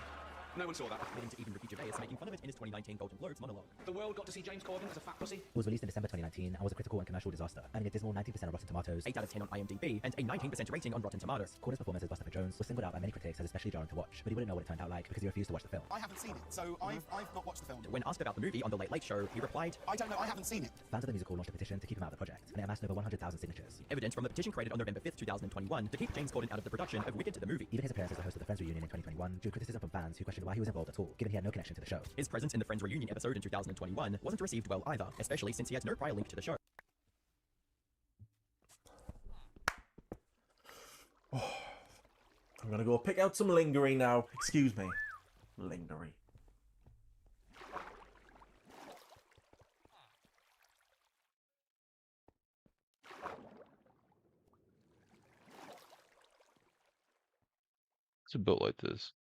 no one saw that. Leading to even Ricky Gervais making fun of it in his 2019 Golden Globes monologue. The world got to see James Corden as a fat pussy. It was released in December 2019 and was a critical and commercial disaster, earning a dismal 19% on Rotten Tomatoes, 8 out of 10 on IMDb, and a 19% rating on Rotten Tomatoes. Corden's performance as Buster Jones was singled out by many critics as especially jarring to watch, but he wouldn't know what it turned out like because he refused to watch the film. I haven't seen it, so I've not watched the film. When asked about the movie on The Late Late Show, he replied, I don't know, I haven't seen it. Fans of the musical launched a petition to keep him out of the project, and it amassed over 100,000 signatures. Evidence from the petition created on November 5th, 2021, to keep James Corden out of the production of Wicked the movie. Even his appearance as the host of the Friends reunion in 2021 drew criticism from fans who questioned why he was involved at all, given he had no connection to the show. His presence in the Friends reunion episode in 2021 wasn't received well either, especially since he had no prior link to the show. I'm gonna go pick out some lingerie now. Excuse me. Lingerie. It's built like this.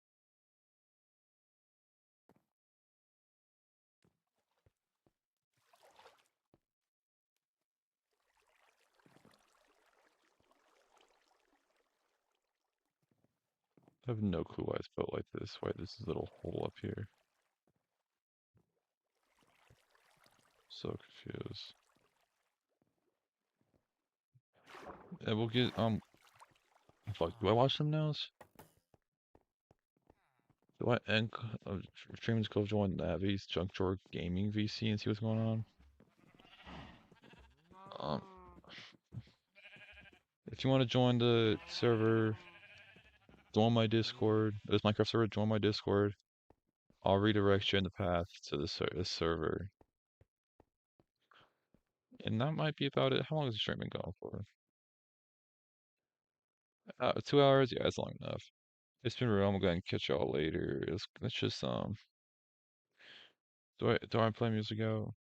I have no clue why it's built like this, why there's this little hole up here. So confused. And we'll get, fuck, do I watch them now? Do I end streaming's go join Navi's Junk Drawer Gaming VC and see what's going on? If you want to join the server, join my Discord. There's Minecraft server, join my Discord. I'll redirect you in the path to the server. And that might be about it. How long is the stream been going for? 2 hours? Yeah, it's long enough. It's been real. I'm going to catch y'all later. Let's just, do I play music out?